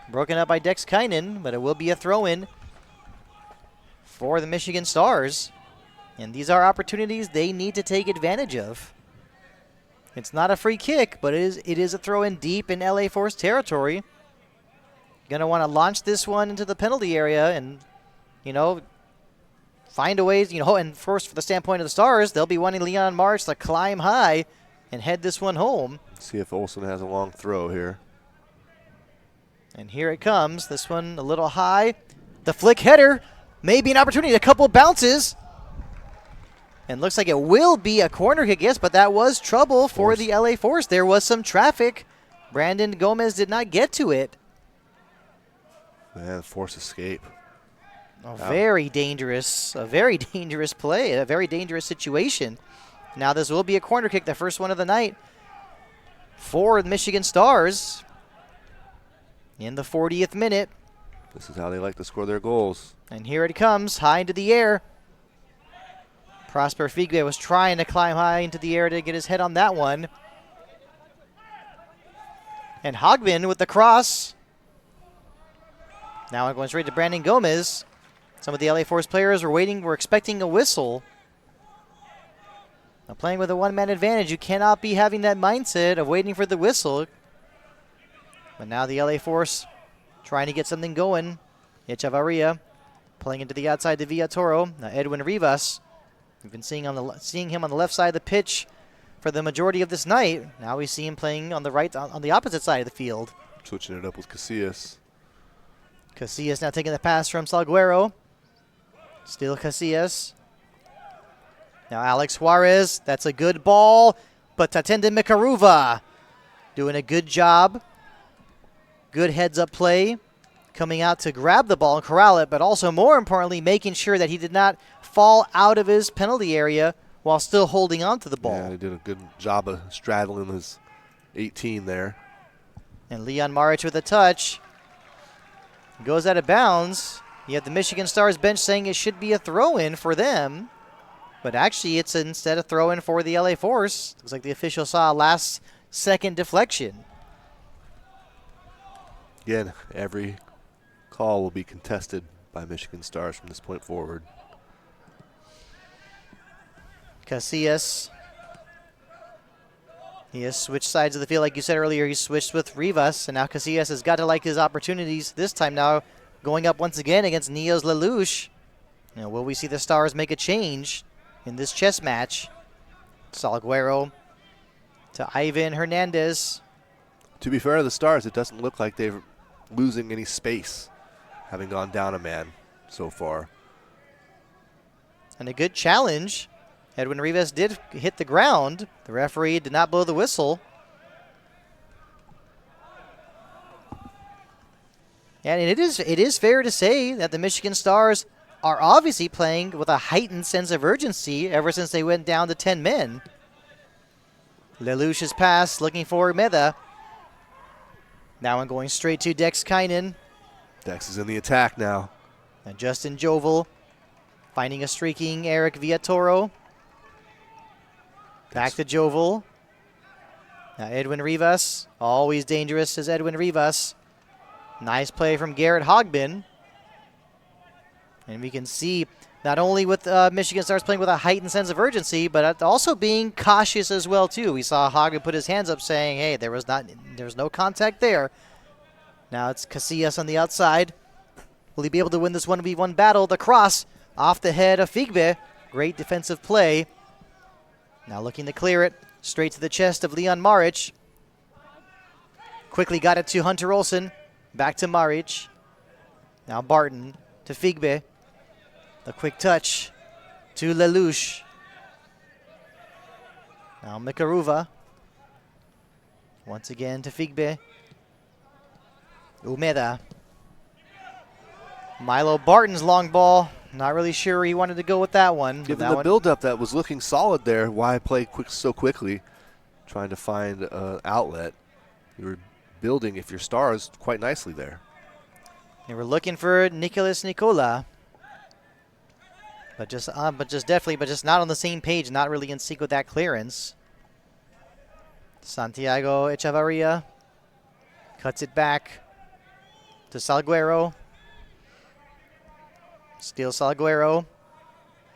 Broken up by Dex Kynan, but it will be a throw-in for the Michigan Stars. And these are opportunities they need to take advantage of. It's not a free kick, but it is a throw-in deep in LA Force territory. Going to want to launch this one into the penalty area and, find a way, and first for the standpoint of the Stars, they'll be wanting Leon Maric to climb high and head this one home. See if Olsen has a long throw here. And here it comes. This one a little high. The flick header. Maybe an opportunity. A couple bounces. And looks like it will be a corner kick, yes, but that was trouble for the LA Force. There was some traffic. Brandon Gomez did not get to it. Man, Force escape. Very dangerous play, a very dangerous situation. Now this will be a corner kick, the first one of the night for the Michigan Stars. In the 40th minute, This is how they like to score their goals. And here it comes, high into the air. Prosper Figbe was trying to climb high into the air to get his head on that one. And Hogben with the cross. Now it going straight to Brandon Gomez. Some of the LA Force players were expecting a whistle. Now playing with a one-man advantage, you cannot be having that mindset of waiting for the whistle. But now the LA Force trying to get something going. Echevarria playing into the outside to Villatoro. Now Edwin Rivas. We've been seeing him on the left side of the pitch for the majority of this night. Now we see him playing on the opposite side of the field. Switching it up with Casillas. Casillas now taking the pass from Salguero. Still Casillas. Now Alex Juarez. That's a good ball. But Tatende Mikaruva doing a good job. Good heads-up play. Coming out to grab the ball and corral it, but also more importantly, making sure that he did not fall out of his penalty area while still holding on to the ball. Yeah, he did a good job of straddling his 18 there. And Leon Maric with a touch. Goes out of bounds. You have the Michigan Stars bench saying it should be a throw-in for them. But actually, it's instead a throw-in for the LA Force. Looks like the official saw a last-second deflection. Again, every call will be contested by Michigan Stars from this point forward. Casillas. He has switched sides of the field. Like you said earlier, he switched with Rivas, and now Casillas has got to like his opportunities. This time now going up once again against Neos Lelouch. Now, will we see the Stars make a change in this chess match? Salguero to Ivan Hernandez. To be fair to the Stars, it doesn't look like they're losing any space, having gone down a man so far. And a good challenge. Edwin Rivas did hit the ground. The referee did not blow the whistle. And it is fair to say that the Michigan Stars are obviously playing with a heightened sense of urgency ever since they went down to 10 men. Lelouch's pass looking for Meda. Now I'm going straight to Dex Kynan. Dex is in the attack now. And Justin Jovel finding a streaking Eric Villatoro. Back to Jovel. Now Edwin Rivas. Always dangerous is Edwin Rivas. Nice play from Garrett Hogben. And we can see not only with Michigan Stars playing with a heightened sense of urgency, but also being cautious as well too. We saw Hogben put his hands up saying, hey, there was no contact there. Now it's Casillas on the outside. Will he be able to win this 1v1 battle? The cross off the head of Figbe. Great defensive play. Now looking to clear it straight to the chest of Leon Maric. Quickly got it to Hunter Olsen. Back to Maric. Now Barton to Figbe. The quick touch to Lelouch. Now Mikaruva. Once again to Figbe. Umeda. Milo Barton's long ball. Not really sure he wanted to go with that one. Given the build-up that was looking solid there, why play so quickly? Trying to find an outlet. You were building, if your Stars, quite nicely there. They were looking for Nicholas Nicola. But just not on the same page, not really in sync with that clearance. Santiago Echevarria cuts it back to Salguero. Still Salguero.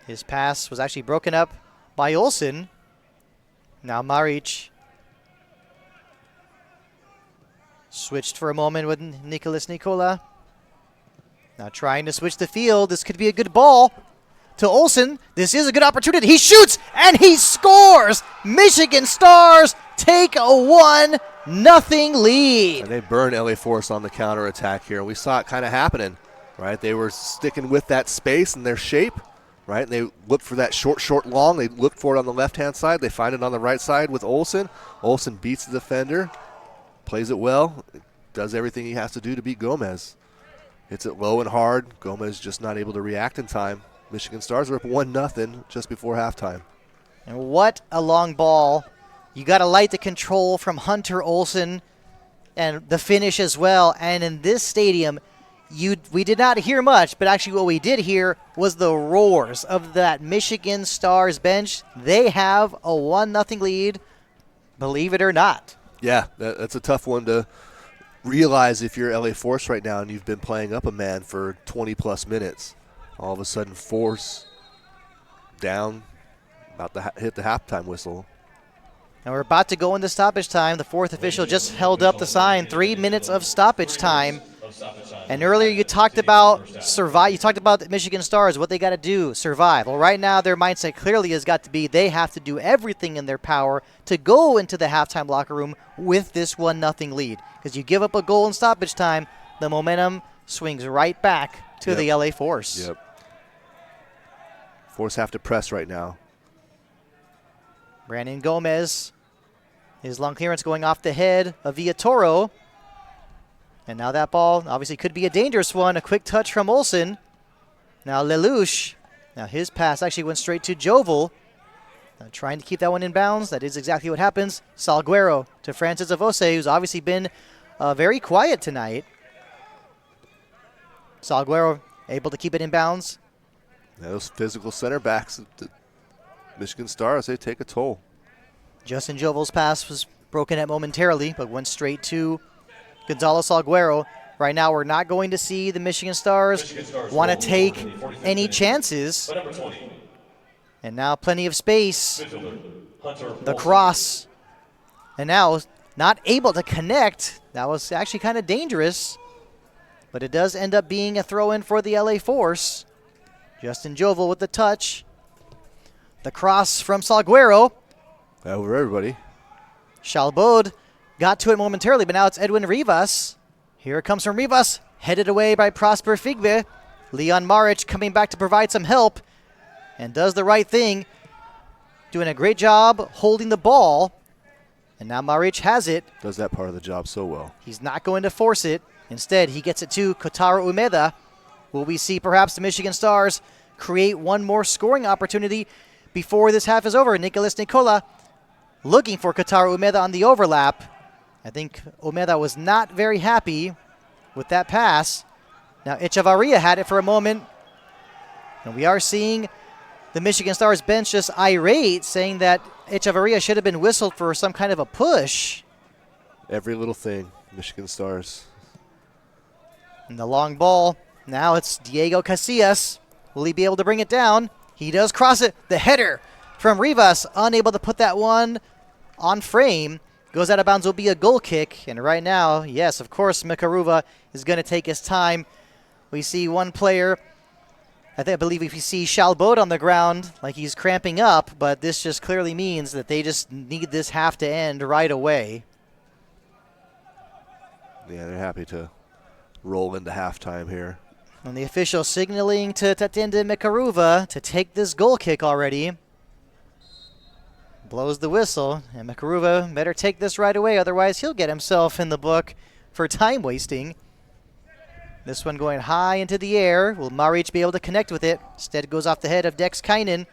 His pass was actually broken up by Olsen. Now Maric. Switched for a moment with Nicholas Nicola. Now trying to switch the field. This could be a good ball to Olsen. This is a good opportunity. He shoots and he scores. Michigan Stars take a 1-0 lead. And they burn LA Force on the counterattack here. We saw it kind of happening, right? They were sticking with that space and their shape, right? And they looked for that short, long. They looked for it on the left-hand side. They find it on the right side with Olsen. Olsen beats the defender, plays it well, does everything he has to do to beat Gomez. Hits it low and hard. Gomez just not able to react in time. Michigan Stars are up 1-0 just before halftime. And what a long ball. You got to light the control from Hunter Olsen and the finish as well. And in this stadium, we did not hear much, but actually what we did hear was the roars of that Michigan Stars bench. They have a 1-0 lead, believe it or not. Yeah, that's a tough one to realize if you're LA Force right now and you've been playing up a man for 20-plus minutes. All of a sudden, Force down, about to hit the halftime whistle. And we're about to go into stoppage time. The fourth official just held up the sign, 3 minutes of stoppage time. And earlier you talked about survive. You talked about the Michigan Stars, what they got to do, survive. Well, right now their mindset clearly has got to be they have to do everything in their power to go into the halftime locker room with this 1-0 lead. Because you give up a goal in stoppage time, the momentum swings right back to the LA Force. Yep. Force have to press right now. Brandon Gomez, his long clearance going off the head of Villatoro. And now that ball obviously could be a dangerous one. A quick touch from Olsen. Now Lelouch. Now his pass actually went straight to Jovel. Trying to keep that one in bounds. That is exactly what happens. Salguero to Francis Avose, who's obviously been very quiet tonight. Salguero able to keep it in bounds. Now those physical center backs, the Michigan Stars, they take a toll. Justin Jovel's pass was broken at momentarily, but went straight to Gonzalo Salguero. Right now, we're not going to see the Michigan Stars want to take any chances. And now plenty of space. The cross. And now not able to connect. That was actually kind of dangerous. But it does end up being a throw-in for the LA Force. Justin Jovel with the touch. The cross from Salguero. Over everybody. Chalbaud got to it momentarily, but now it's Edwin Rivas. Here it comes from Rivas, headed away by Prosper Figbe. Leon Maric coming back to provide some help and does the right thing, doing a great job holding the ball. And now Maric has it. Does that part of the job so well. He's not going to force it. Instead, he gets it to Kotaro Umeda. Will we see perhaps the Michigan Stars create one more scoring opportunity before this half is over? Nicolas Nicola looking for Kotaro Umeda on the overlap. I think Umeda was not very happy with that pass. Now Echevarria had it for a moment. And we are seeing the Michigan Stars bench just irate, saying that Echevarria should have been whistled for some kind of a push. Every little thing, Michigan Stars. And the long ball. Now it's Diego Casillas. Will he be able to bring it down? He does cross it. The header from Rivas, unable to put that one on frame. Goes out of bounds, will be a goal kick. And right now, yes, of course, Mikaruva is going to take his time. We see one player, I believe we see Chalbaud on the ground like he's cramping up, but this just clearly means that they just need this half to end right away. Yeah, they're happy to roll into halftime here. And the official signaling to Tatende Mikaruva to take this goal kick already. Blows the whistle, and Mikaruva better take this right away, otherwise he'll get himself in the book for time wasting. This one going high into the air. Will Maric be able to connect with it? Instead goes off the head of Dex Kynan.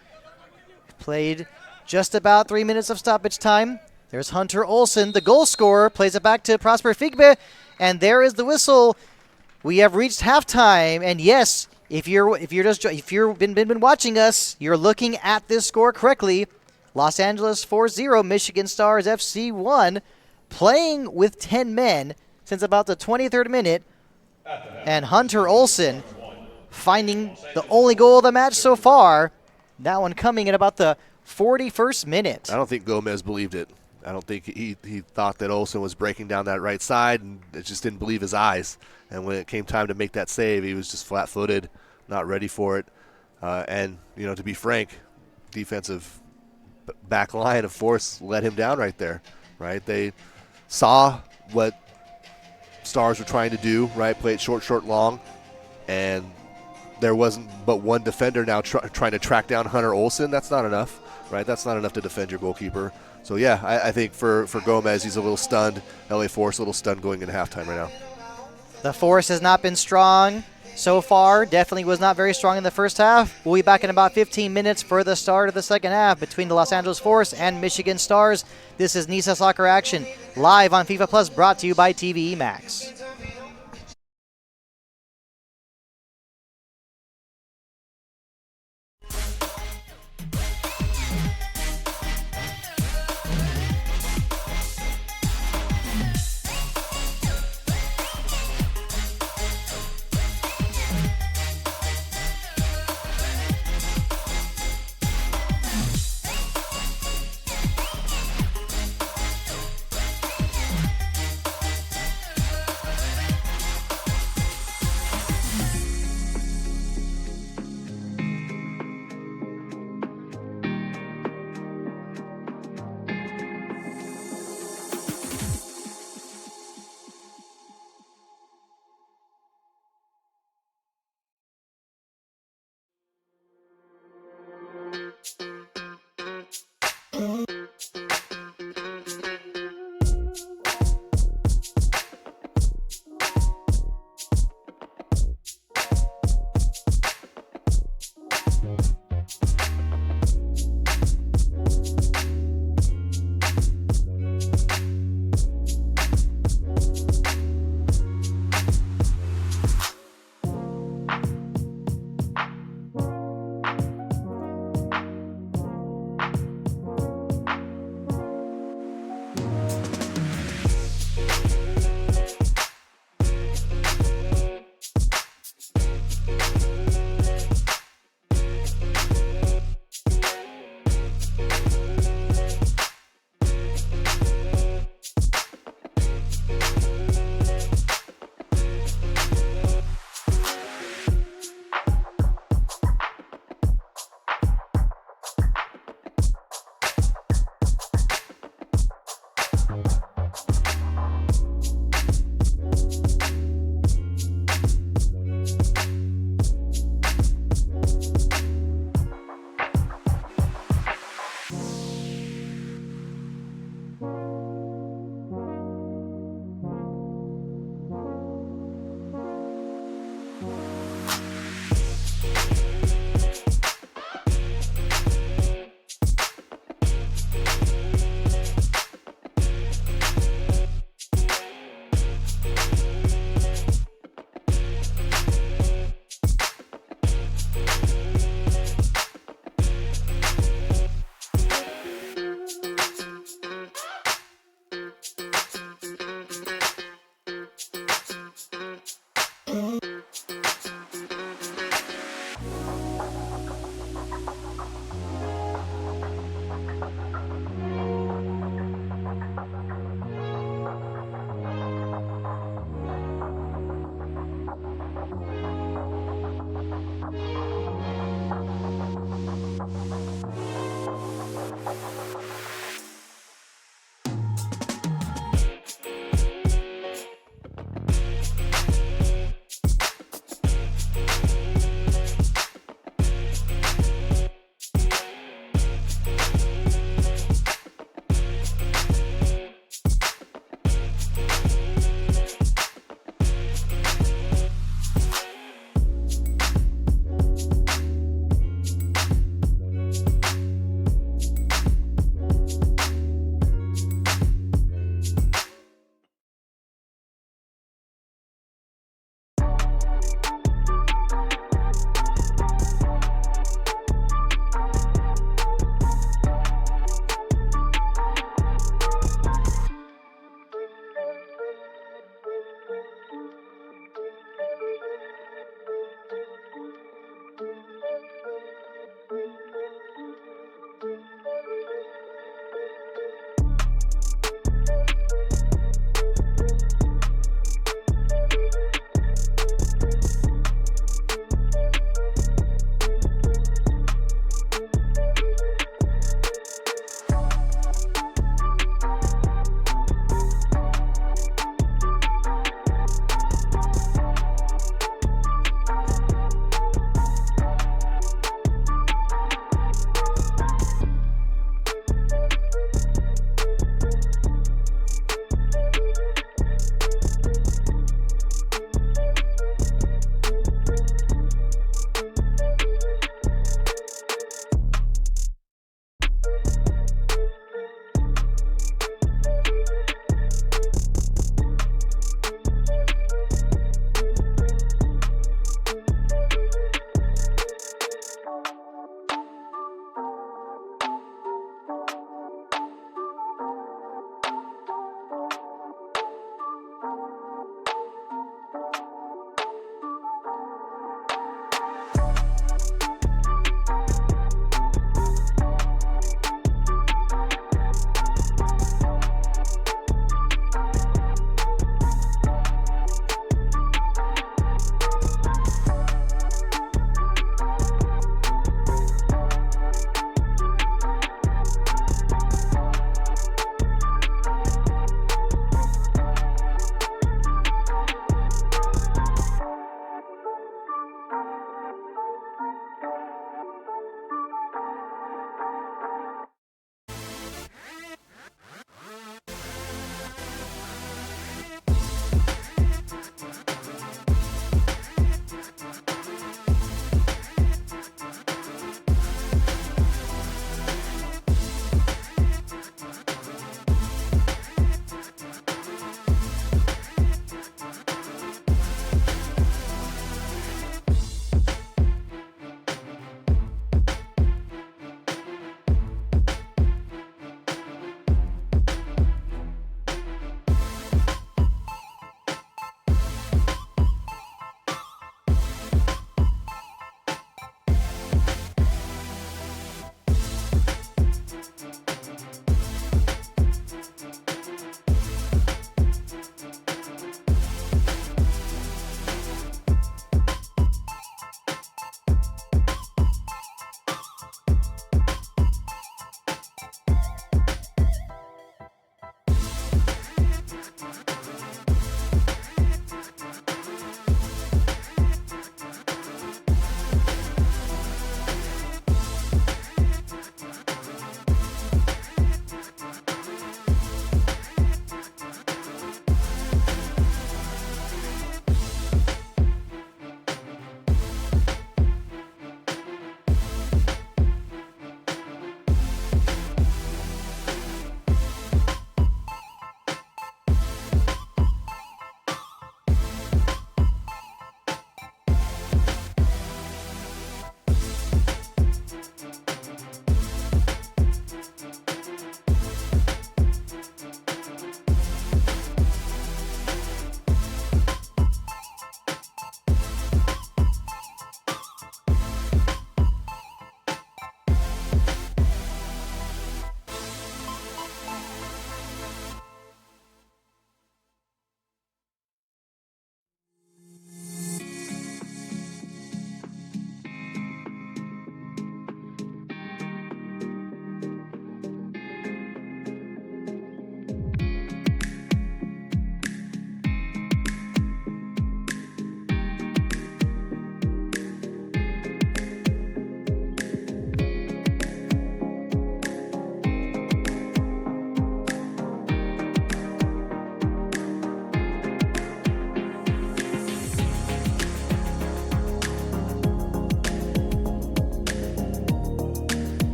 Played just about 3 minutes of stoppage time. There's Hunter Olsen, the goal scorer, plays it back to Prosper Figbe, and there is the whistle. We have reached halftime, and yes, if you've been watching us, you're looking at this score correctly. Los Angeles 4-0, Michigan Stars FC 1, playing with 10 men since about the 23rd minute, and Hunter Olsen finding the only goal of the match so far. That one coming in about the 41st minute. I don't think Gomez believed it. I don't think he thought that Olsen was breaking down that right side, and it just didn't believe his eyes. And when it came time to make that save, he was just flat-footed, not ready for it. And, you know, to be frank, defensive back line of Force let him down right there, right? They saw what Stars were trying to do, right? Play it short, long, and there wasn't but one defender now trying to track down Hunter Olsen. That's not enough, right? That's not enough to defend your goalkeeper. So, yeah, I think for Gomez, he's a little stunned. LA Force a little stunned going into halftime right now. The Force has not been strong so far. Definitely was not very strong in the first half. We'll be back in about 15 minutes for the start of the second half between the Los Angeles Force and Michigan Stars. This is NISA Soccer Action, live on FIFA Plus, brought to you by TVE Max.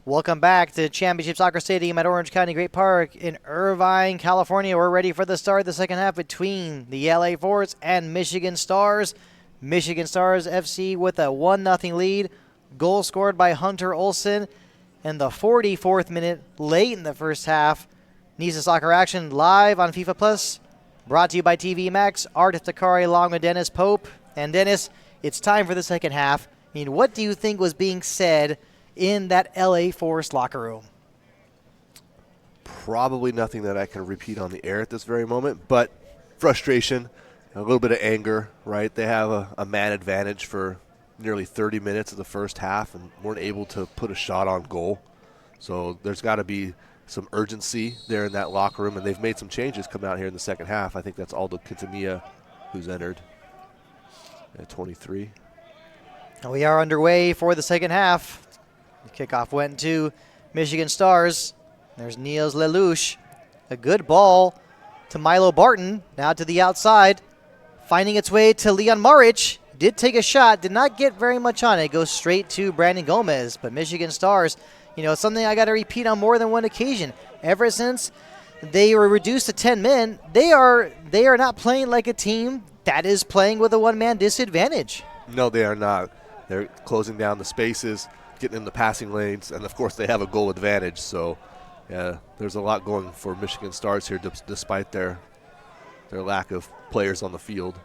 Welcome back to Championship Soccer Stadium at Orange County Great Park in Irvine, California. We're ready for the start of the second half between the LA Force and Michigan Stars. Michigan Stars FC with a 1-0 lead. Goal scored by Hunter Olsen in the 44th minute, late in the first half. NISA Soccer Action live on FIFA Plus. Brought to you by TV Max. Art Takari along with Dennis Pope. And Dennis, it's time for the second half. I mean, what do you think was being said in that LA Force locker room? Probably nothing that I can repeat on the air at this very moment, but frustration, a little bit of anger, right? They have a man advantage for nearly 30 minutes of the first half and weren't able to put a shot on goal. So there's got to be some urgency there in that locker room, and they've made some changes coming out here in the second half. I think that's Aldo Quintanilla who's entered at 23. We are underway for the second half. The kickoff went to Michigan Stars. There's Niels Lelouch. A good ball to Milo Barton. Now to the outside. Finding its way to Leon Maric. Did take a shot. Did not get very much on it. It goes straight to Brandon Gomez. But Michigan Stars, you know, it's something I got to repeat on more than one occasion. Ever since they were reduced to 10 men, they are not playing like a team that is playing with a one-man disadvantage. No, they are not. They're closing down the spaces, getting in the passing lanes, and of course they have a goal advantage. So, yeah, there's a lot going for Michigan Stars here, despite their lack of players on the field.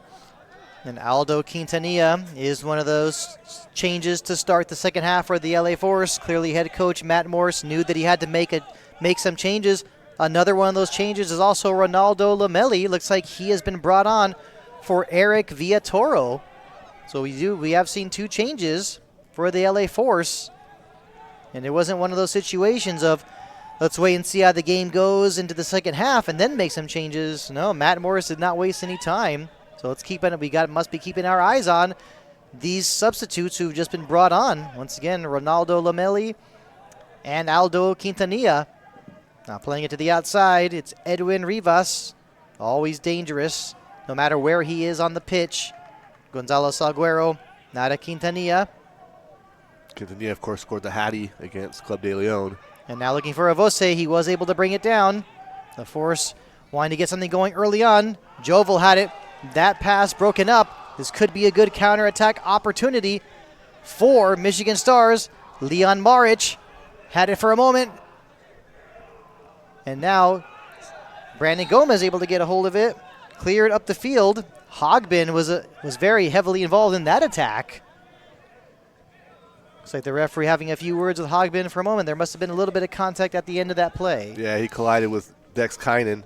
And Aldo Quintanilla is one of those changes to start the second half for the LA Force. Clearly, head coach Matt Morse knew that he had to make some changes. Another one of those changes is also Ronaldo Lamelli. Looks like he has been brought on for Eric Villatoro. So we have seen two changes for the LA Force. And it wasn't one of those situations of let's wait and see how the game goes into the second half and then make some changes. No, Matt Morris did not waste any time. So let's keep it. Must be keeping our eyes on these substitutes who've just been brought on. Once again, Ronaldo Lamelli and Aldo Quintanilla. Now playing it to the outside, it's Edwin Rivas. Always dangerous, no matter where he is on the pitch. Gonzalo Salguero, now to Quintanilla. Quintanilla, of course, scored the Hattie against Club de Leon. And now looking for Avose. He was able to bring it down. The Force wanting to get something going early on. Jovel had it. That pass broken up. This could be a good counterattack opportunity for Michigan Stars. Leon Maric had it for a moment. And now Brandon Gomez able to get a hold of it. Cleared up the field. Hogbin was very heavily involved in that attack. Looks like the referee having a few words with Hogbin for a moment. There must have been a little bit of contact at the end of that play. Yeah, he collided with Dex Kynan.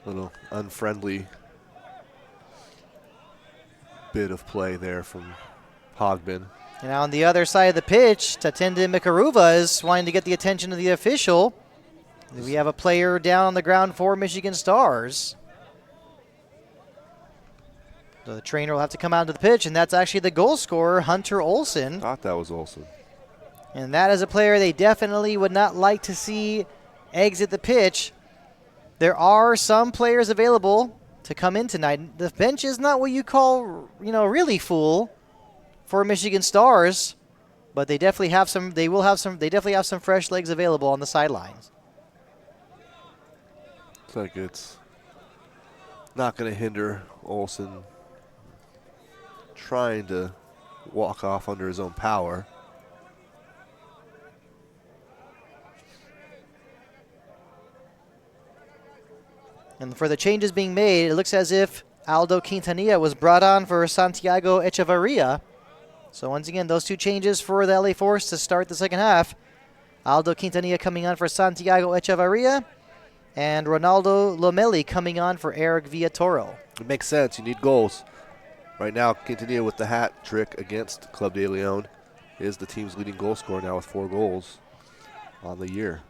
A little unfriendly bit of play there from Hogbin. And on the other side of the pitch, Tatende Mikaruva is wanting to get the attention of the official. We have a player down on the ground for Michigan Stars. So the trainer will have to come out to the pitch, and that's actually the goal scorer, Hunter Olsen. Thought that was Olsen. And that is a player they definitely would not like to see exit the pitch. There are some players available to come in tonight. The bench is not what you call, really full for Michigan Stars, but they definitely have some. They definitely have some fresh legs available on the sidelines. Looks like it's not going to hinder Olsen trying to walk off under his own power. And for the changes being made, it looks as if Aldo Quintanilla was brought on for Santiago Echevarria. So once again, those two changes for the LA Force to start the second half. Aldo Quintanilla coming on for Santiago Echevarria, and Ronaldo Lamelli coming on for Eric Villatoro. It makes sense. You need goals. Right now, Quintanilla with the hat trick against Club de Leon is the team's leading goal scorer now with 4 goals on the year.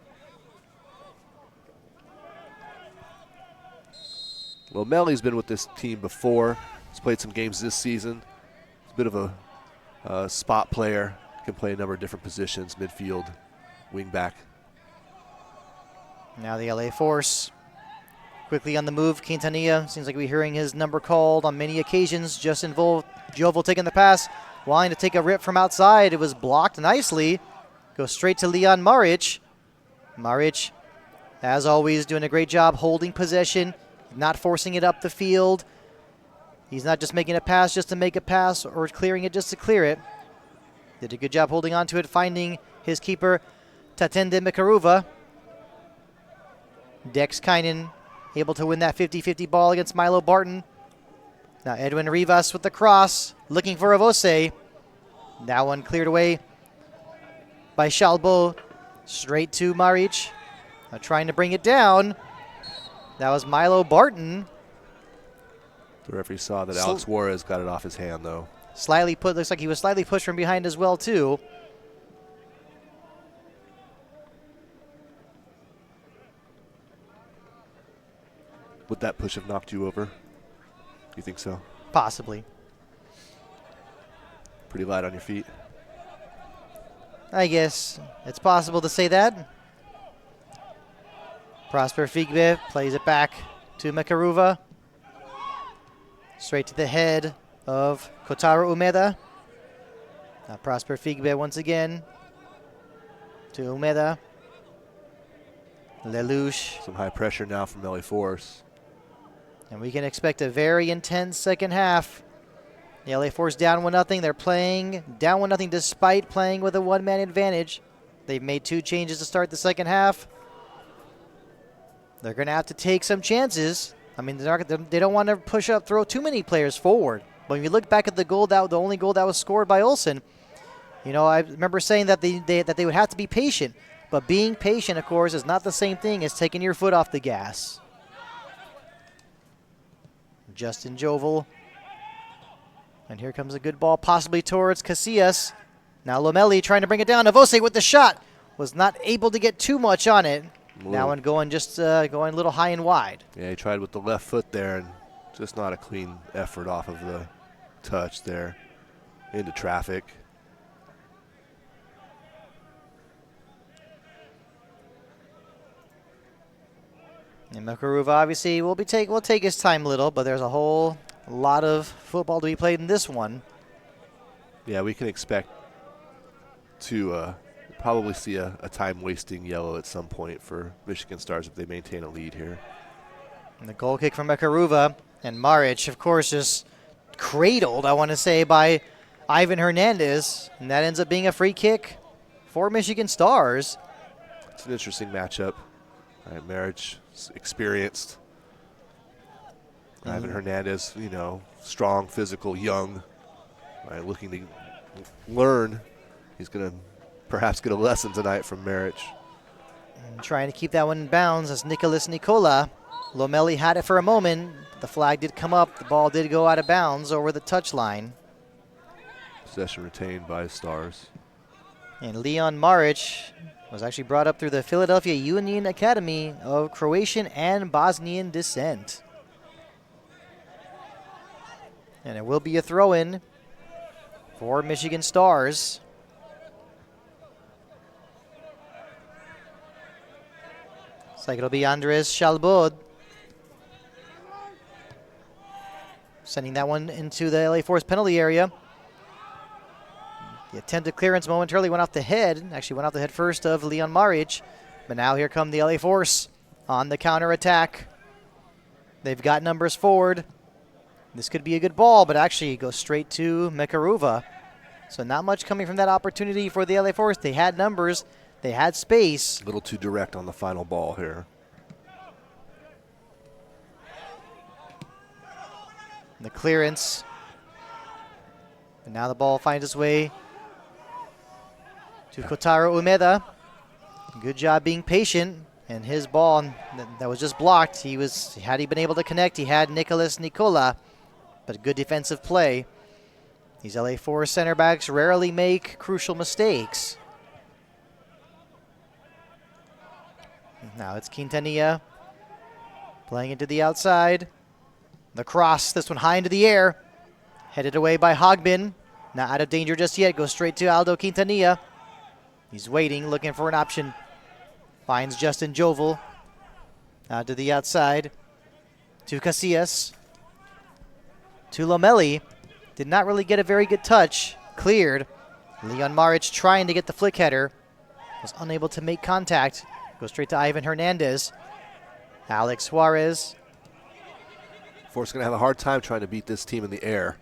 Lamelli's been with this team before. He's played some games this season. He's a bit of a spot player. Can play a number of different positions, midfield, wing back. Now the LA Force quickly on the move. Quintanilla, seems like we're hearing his number called on many occasions. Just involved. Jovel taking the pass, wanting to take a rip from outside. It was blocked nicely Goes straight to Leon Maric. Maric, as always, doing a great job holding possession, not forcing it up the field. He's not just making a pass just to make a pass or clearing it just to clear it. Did a good job holding on to it, finding his keeper, Tatende Mikaruva. Dex Kynan able to win that 50-50 ball against Milo Barton. Now Edwin Rivas with the cross, looking for Avose. That one cleared away by Shalbo, straight to Maric. Now trying to bring it down. That was Milo Barton. The referee saw that Alex Juarez got it off his hand, though. Looks like he was slightly pushed from behind as well, too. Would that push have knocked you over? You think so? Possibly. Pretty light on your feet. I guess it's possible to say that. Prosper Figbe plays it back to Mekaruva. Straight to the head of Kotaro Umeda. Now Prosper Figbe once again to Umeda. Lelouch. Some high pressure now from LA Force. And we can expect a very intense second half. The LA Force down 1-0. They're playing down 1-0 despite playing with a one-man advantage. They've made 2 changes to start the second half. They're going to have to take some chances. I mean, they don't want to throw too many players forward. But when you look back at the only goal that was scored by Olsen, I remember saying that they would have to be patient. But being patient, of course, is not the same thing as taking your foot off the gas. Justin Jovel. And here comes a good ball, possibly towards Casillas. Now Lomeli trying to bring it down. Avose with the shot. Was not able to get too much on it. Now one going a little high and wide. Yeah, he tried with the left foot there, and just not a clean effort off of the touch there into traffic. And Makaruva obviously will take his time a little, but there's a whole lot of football to be played in this one. Yeah, we can expect to probably see a time-wasting yellow at some point for Michigan Stars if they maintain a lead here. And the goal kick from Mekaruva, and Maric, of course, just cradled, I want to say, by Ivan Hernandez, and that ends up being a free kick for Michigan Stars. It's an interesting matchup. All right, Maric, experienced. Ivan Hernandez, strong, physical, young, right, looking to learn. He's going to perhaps get a lesson tonight from Maric. And trying to keep that one in bounds as Nicholas Nicola. Lomeli had it for a moment. The flag did come up. The ball did go out of bounds over the touchline. Possession retained by Stars. And Leon Maric was actually brought up through the Philadelphia Union Academy of Croatian and Bosnian descent. And it will be a throw-in for Michigan Stars. Looks like it'll be Andres Shalbod sending that one into the LA Force penalty area. The attempted clearance momentarily went off the head. Actually went off the head first of Leon Maric. But now here come the LA Force on the counter-attack. They've got numbers forward. This could be a good ball, but actually goes straight to Mekaruva. So not much coming from that opportunity for the LA Force. They had numbers. They had space. A little too direct on the final ball here. The clearance. And now the ball finds its way to Kotaro Umeda. Good job being patient. And his ball that was just blocked, had he been able to connect, he had Nicholas Nicola. But good defensive play. These LA Force center backs rarely make crucial mistakes. Now it's Quintanilla playing into the outside. The cross, this one high into the air. Headed away by Hogbin. Not out of danger just yet. Goes straight to Aldo Quintanilla. He's waiting, looking for an option. Finds Justin Jovel. Out to the outside. To Casillas. To Lomeli. Did not really get a very good touch. Cleared. Leon Maric trying to get the flick header. was unable to make contact. Goes straight to Ivan Hernandez. Alex Suarez. Force going to have a hard time trying to beat this team in the air.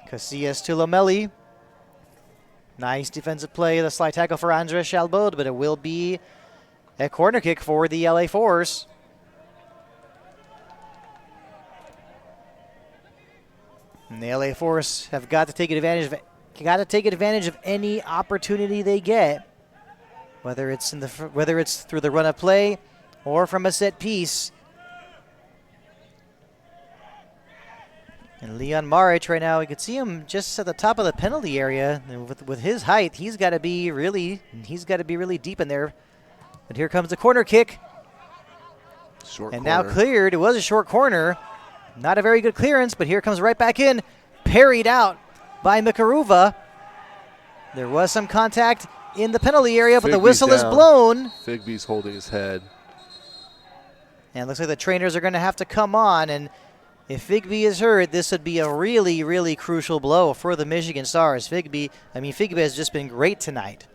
Casillas to Lomeli. Nice defensive play. The slide tackle for Andres Shalbod, but it will be a corner kick for the LA Force. And the LA Force have got to take advantage of any opportunity they get, whether it's through the run of play or from a set piece. And Leon Maric right now, you can see him just at the top of the penalty area. And with his height, he's got to be really deep in there. But here comes the corner kick. Short And corner. now cleared. It was a short corner. Not a very good clearance, but here comes right back in. Parried out by Mikaruva. There was some contact in the penalty area, but the Figby's whistle is down. blown. Figby's holding his head. And it looks like the trainers are going to have to come on. And if Figby is hurt, this would be a really, really crucial blow for the Michigan Stars. Figby has just been great tonight.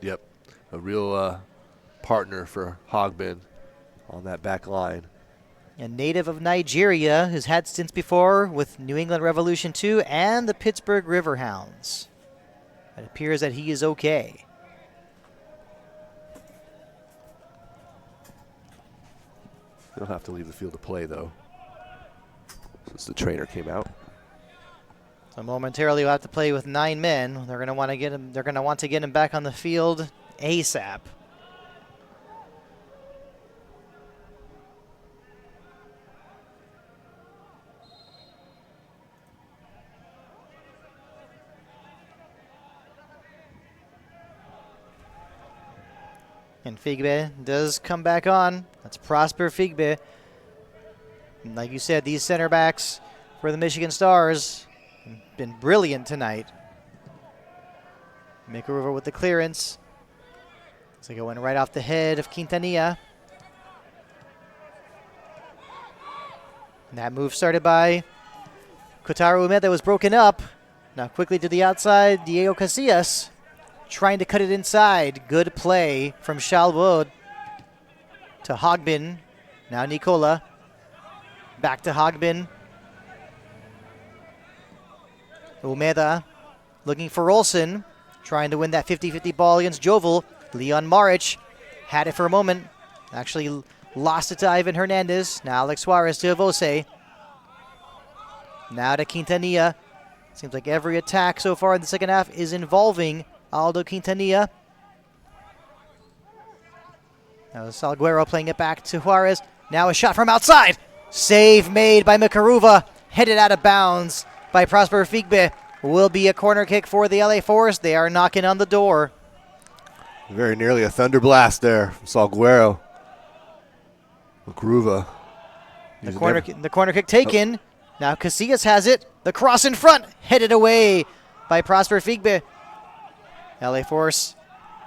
Yep. A real partner for Hogbin on that back line. A native of Nigeria who's had stints before with New England Revolution 2 and the Pittsburgh Riverhounds. It appears that he is okay. He'll have to leave the field to play, though, since the trainer came out. So momentarily we'll have to play with 9 men. They're going to want to get him. They're going to want to get him back on the field ASAP. And Figbe does come back on. That's Prosper Figbe. And like you said, these center backs for the Michigan Stars have been brilliant tonight. Mikaruva with the clearance. Looks like it went right off the head of Quintanilla. And that move started by Kotaro Umed that was broken up. Now quickly to the outside, Diego Casillas trying to cut it inside. Good play from Shalbod to Hogbin. Now Nicola. Back to Hogbin. Umeda looking for Olsen. Trying to win that 50-50 ball against Jovel. Leon Maric had it for a moment. Actually lost it to Ivan Hernandez. Now Alex Suarez to Avose. Now to Quintanilla. Seems like every attack so far in the second half is involving Aldo Quintanilla. Now Salguero playing it back to Juarez. Now a shot from outside. Save made by Mikaruva. Headed out of bounds by Prosper Figbe. Will be a corner kick for the LA Force. They are knocking on the door. Very nearly a thunder blast there from Salguero. Mikaruva. The corner kick taken. Now Casillas has it. The cross in front. Headed away by Prosper Figbe. LA Force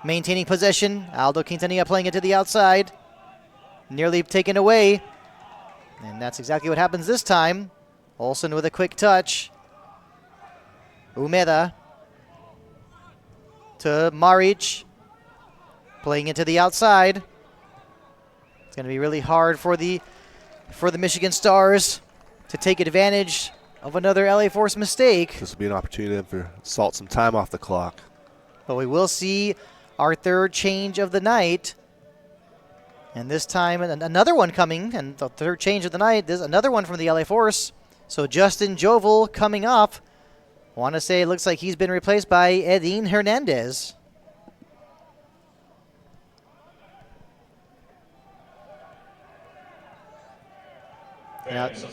maintaining possession. Aldo Quintanilla playing it to the outside. Nearly taken away. And that's exactly what happens this time. Olsen with a quick touch. Umeda to Maric. Playing it to the outside. It's going to be really hard for the Michigan Stars to take advantage of another LA Force mistake. This will be an opportunity for salt some time off the clock. But we will see our third change of the night. And this time, another one coming. And the third change of the night, there's another one from the LA Force. So Justin Jovel coming up. Want to say it looks like he's been replaced by Edin Hernandez.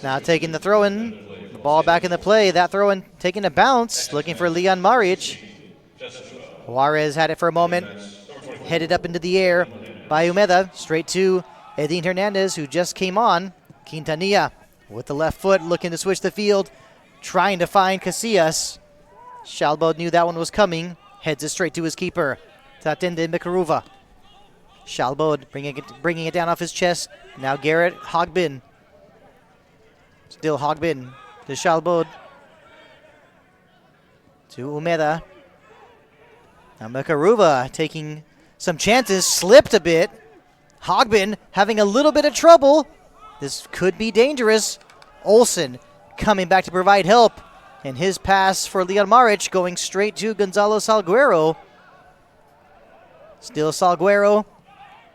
Now taking the throw-in. The ball back in the play. That throw-in taking a bounce. Looking for Leon Maric. Juarez had it for a moment. Headed up into the air by Umeda. Straight to Edin Hernandez, who just came on. Quintanilla with the left foot looking to switch the field. Trying to find Casillas. Shalbod knew that one was coming. Heads it straight to his keeper. Tatende Mikaruva. Shalbod bringing it down off his chest. Now Garrett Hogbin. Still Hogbin to Shalbod. To Umeda. Now Makaruva taking some chances, slipped a bit. Hogbin having a little bit of trouble. This could be dangerous. Olsen coming back to provide help. And his pass for Leon Maric going straight to Gonzalo Salguero. Still Salguero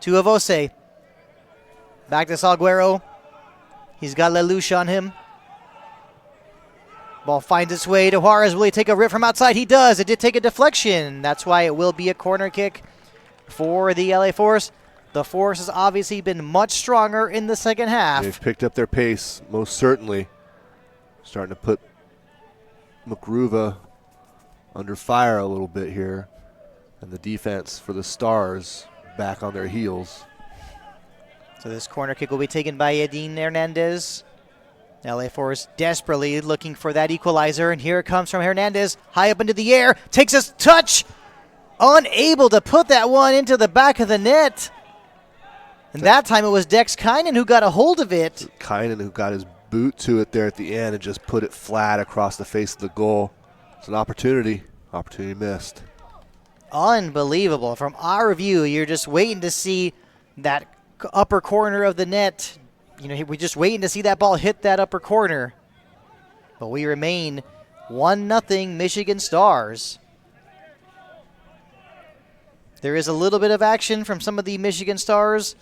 to Avose. Back to Salguero. He's got Lelouch on him. Ball finds its way to Juarez. Will he take a rip from outside? He does. It did take a deflection. That's why it will be a corner kick for the LA Force. The Force has obviously been much stronger in the second half. They've picked up their pace, most certainly. Starting to put Makaruva under fire a little bit here. And the defense for the Stars back on their heels. So this corner kick will be taken by Edin Hernandez. LA Force desperately looking for that equalizer, and here it comes from Hernandez, high up into the air, takes a touch, unable to put that one into the back of the net. And that time it was Dex Kynan who got a hold of it. Kynan who got his boot to it there at the end and just put it flat across the face of the goal. It's an opportunity. Opportunity missed. Unbelievable. From our view, you're just waiting to see that upper corner of the net. You know, we're just waiting to see that ball hit that upper corner. But we remain 1-0 Michigan Stars. There is a little bit of action from some of the Michigan Stars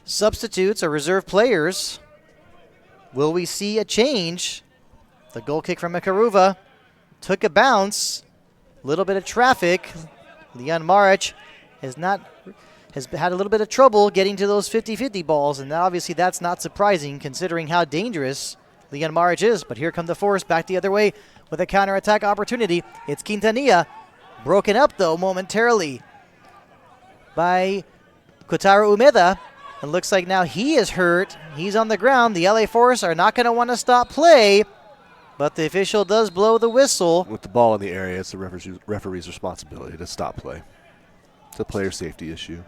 substitutes or reserve players. Will we see a change? The goal kick from Makaruva took a bounce. A little bit of traffic. Leon Maric has had a little bit of trouble getting to those 50-50 balls, and obviously that's not surprising considering how dangerous Leon Maric is. But here come the Force back the other way with a counterattack opportunity. It's Quintanilla, broken up though momentarily by Kotaro Umeda. It looks like now he is hurt. He's on the ground. The LA Force are not going to want to stop play, but the official does blow the whistle. With the ball in the area, it's the referee's responsibility to stop play. It's a player safety issue.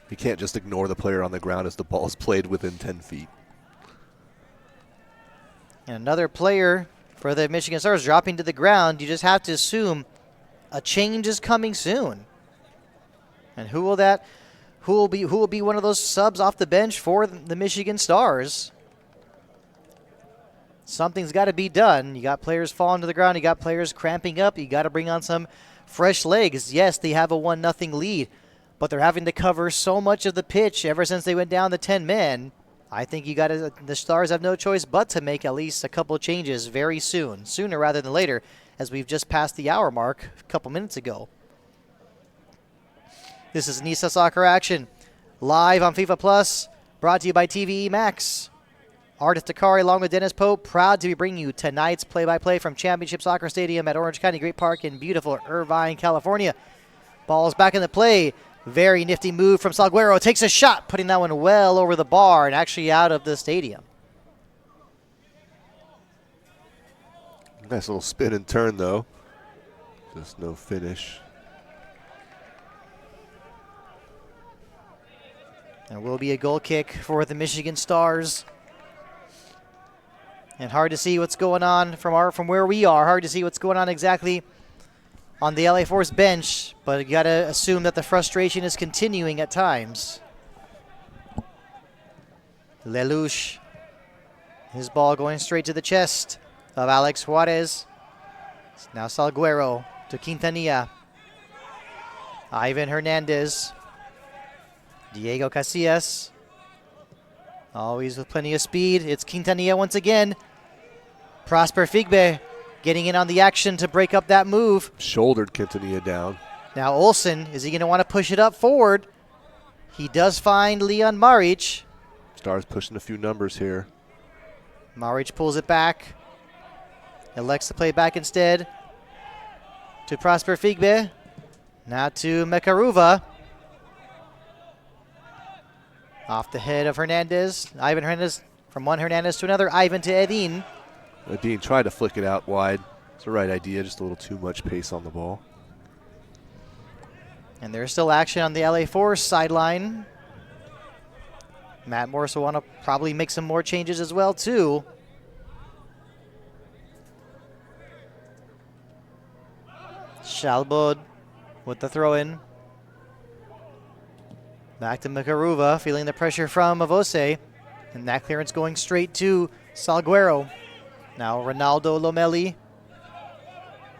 You can't just ignore the player on the ground as the ball is played within 10 feet. And another player for the Michigan Stars dropping to the ground. You just have to assume a change is coming soon. And who will be one of those subs off the bench for the Michigan Stars? Something's got to be done. You got players falling to the ground. You got players cramping up. You got to bring on some fresh legs. Yes, they have a 1-0 lead, but they're having to cover so much of the pitch ever since they went down to 10 men. I think the Stars have no choice but to make at least a couple changes very soon, sooner rather than later, as we've just passed the hour mark a couple minutes ago. This is NISA Soccer Action, live on FIFA Plus, brought to you by TVE Max. Ardith Takari along with Dennis Pope, proud to be bringing you tonight's play-by-play from Championship Soccer Stadium at Orange County Great Park in beautiful Irvine, California. Ball's back in the play. Very nifty move from Salguero. Takes a shot, putting that one well over the bar and actually out of the stadium. Nice little spin and turn, though. Just no finish. There will be a goal kick for the Michigan Stars. And hard to see what's going on from where we are. Hard to see what's going on exactly on the LA Force bench, but you got to assume that the frustration is continuing at times. Lelouch, his ball going straight to the chest of Alex Juarez. Now Salguero to Quintanilla. Ivan Hernandez. Diego Casillas. Always with plenty of speed. It's Quintanilla once again. Prosper Figbe getting in on the action to break up that move. Shouldered Quintanilla down. Now Olsen, is he going to want to push it up forward? He does find Leon Maric. Stars pushing a few numbers here. Maric pulls it back. Elects to play back instead to Prosper Figbe. Now to Makaruva. Off the head of Hernandez. Ivan Hernandez, from one Hernandez to another. Ivan to Edin. Edin tried to flick it out wide. It's the right idea, just a little too much pace on the ball. And there's still action on the LA Force sideline. Matt Morris will want to probably make some more changes as well, too. Shalbod with the throw-in. Back to Mikaruva, feeling the pressure from Avose. And that clearance going straight to Salguero. Now Ronaldo Lomeli.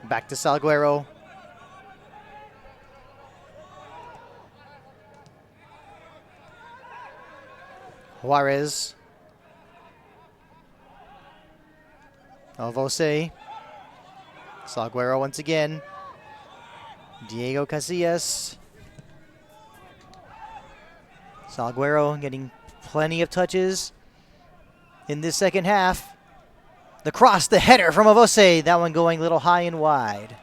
Back to Salguero. Juarez. Avose. Salguero once again. Diego Casillas. Salguero getting plenty of touches in this second half. The cross, the header from Avose. That one going a little high and wide.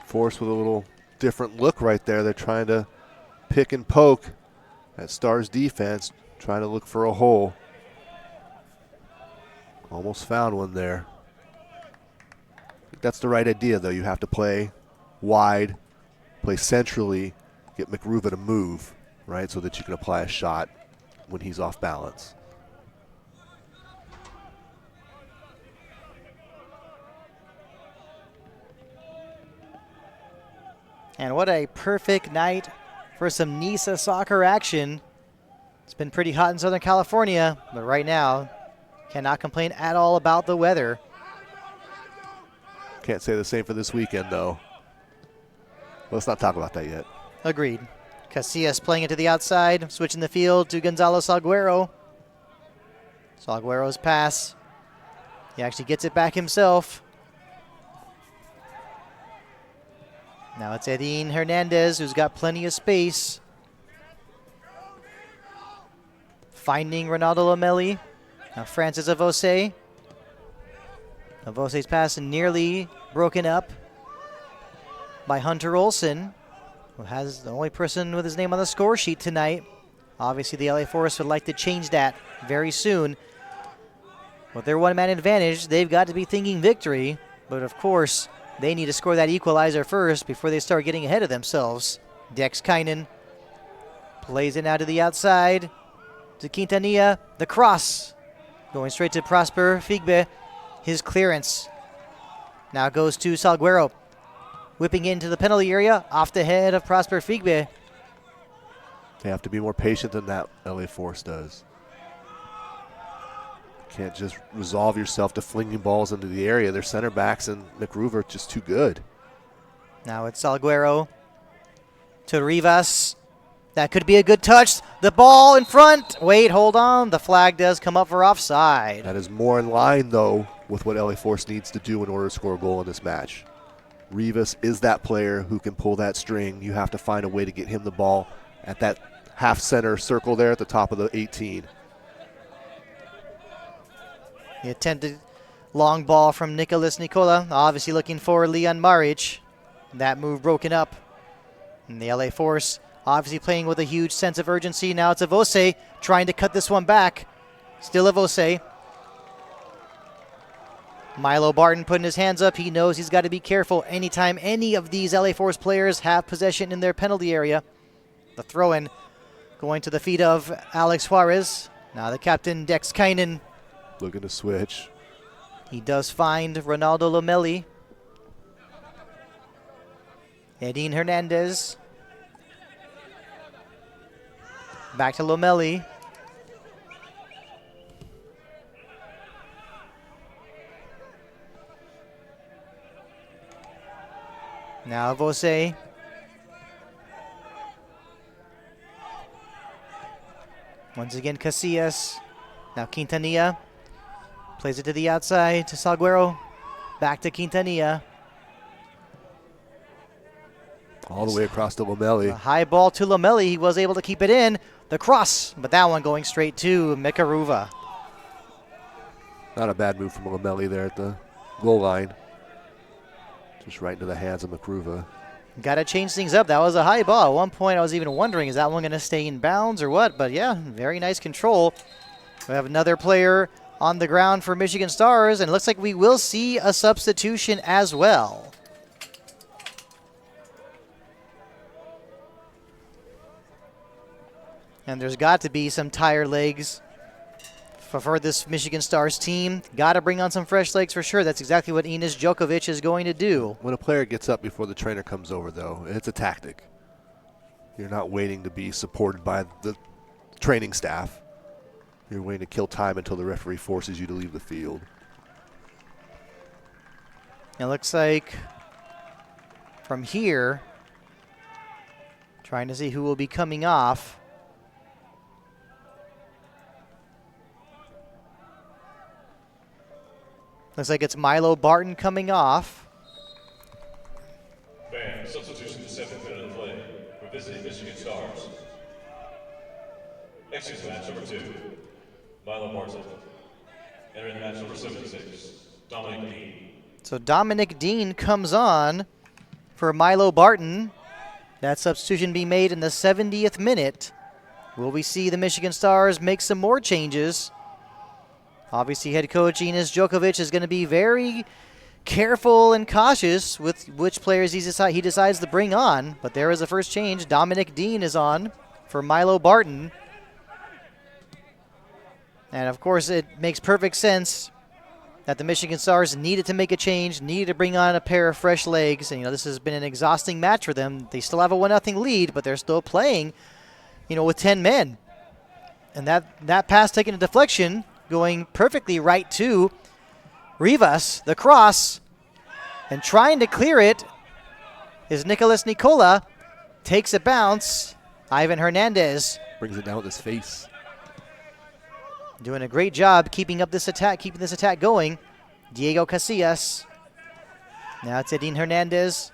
Force with a little different look right there. They're trying to pick and poke at Stars defense, trying to look for a hole. Almost found one there. That's the right idea, though. You have to play wide, play centrally, get McRuva to move, right, so that you can apply a shot when he's off balance. And what a perfect night for some NISA soccer action. It's been pretty hot in Southern California, but right now, cannot complain at all about the weather. Can't say the same for this weekend, though. Let's not talk about that yet. Agreed. Casillas playing it to the outside, switching the field to Gonzalo Salguero. Salguero's pass. He actually gets it back himself. Now it's Edin Hernandez, who's got plenty of space. Finding Ronaldo Lomeli. Now Francis Avose. Avose's pass nearly broken up by Hunter Olsen, who has the only person with his name on the score sheet tonight. Obviously, the LA Force would like to change that very soon. With their one-man advantage, they've got to be thinking victory. But of course, they need to score that equalizer first before they start getting ahead of themselves. Dex Kynan plays it now to the outside to Quintanilla. The cross going straight to Prosper Figbe. His clearance now goes to Salguero. Whipping into the penalty area off the head of Prosper Figbe. They have to be more patient than that LA Force does. Can't just resolve yourself to flinging balls into the area. Their center backs and McRuva are just too good. Now it's Salguero to Rivas. That could be a good touch. The ball in front. Wait, hold on. The flag does come up for offside. That is more in line, though, with what LA Force needs to do in order to score a goal in this match. Rivas is that player who can pull that string. You have to find a way to get him the ball at that half center circle there at the top of the 18. The attempted long ball from Nicolas Nicola, obviously looking for Leon Maric. That move broken up. And the LA Force obviously playing with a huge sense of urgency. Now it's Avose trying to cut this one back. Still Avose. Milo Barton putting his hands up. He knows he's got to be careful anytime any of these LA Force players have possession in their penalty area. The throw-in going to the feet of Alex Juarez. Now the captain, Dex Kynan. Looking to switch. He does find Ronaldo Lomeli. Edin Hernandez. Back to Lomeli. Now Avose. Once again Casillas. Now Quintanilla. Plays it to the outside to Salguero. Back to Quintanilla. All the way across to Lomeli. A high ball to Lomeli. He was able to keep it in. The cross, but that one going straight to Mikaruva. Not a bad move from Lomeli there at the goal line. Just right into the hands of McRuva. Got to change things up. That was a high ball. At one point, I was even wondering, is that one going to stay in bounds or what? But yeah, very nice control. We have another player on the ground for Michigan Stars, and it looks like we will see a substitution as well. And there's got to be some tired legs for this Michigan Stars team. Got to bring on some fresh legs for sure. That's exactly what Enes Djokovic is going to do. When a player gets up before the trainer comes over, though, it's a tactic. You're not waiting to be supported by the training staff. You're waiting to kill time until the referee forces you to leave the field. It looks like from here, trying to see who will be coming off. Looks like it's Milo Barton coming off. Bam, substitution to 7th minute of play. We're visiting Michigan Stars. Exit match number 2, Milo Barton. Entering match number 76, Dominic Dean. So Dominic Dean comes on for Milo Barton. That substitution being made in the 70th minute. Will we see the Michigan Stars make some more changes? Obviously, head coach Enes Djokovic is going to be very careful and cautious with which players he decides to bring on. But there is a first change. Dominic Dean is on for Milo Barton. And, of course, it makes perfect sense that the Michigan Stars needed to make a change, needed to bring on a pair of fresh legs. And, this has been an exhausting match for them. They still have a 1-0 lead, but they're still playing, with 10 men. And that pass taking a deflection, going perfectly right to Rivas, the cross, and trying to clear it is Nicholas Nicola. Takes a bounce. Ivan Hernandez brings it down with his face. Doing a great job keeping this attack going. Diego Casillas. Now it's Edin Hernandez.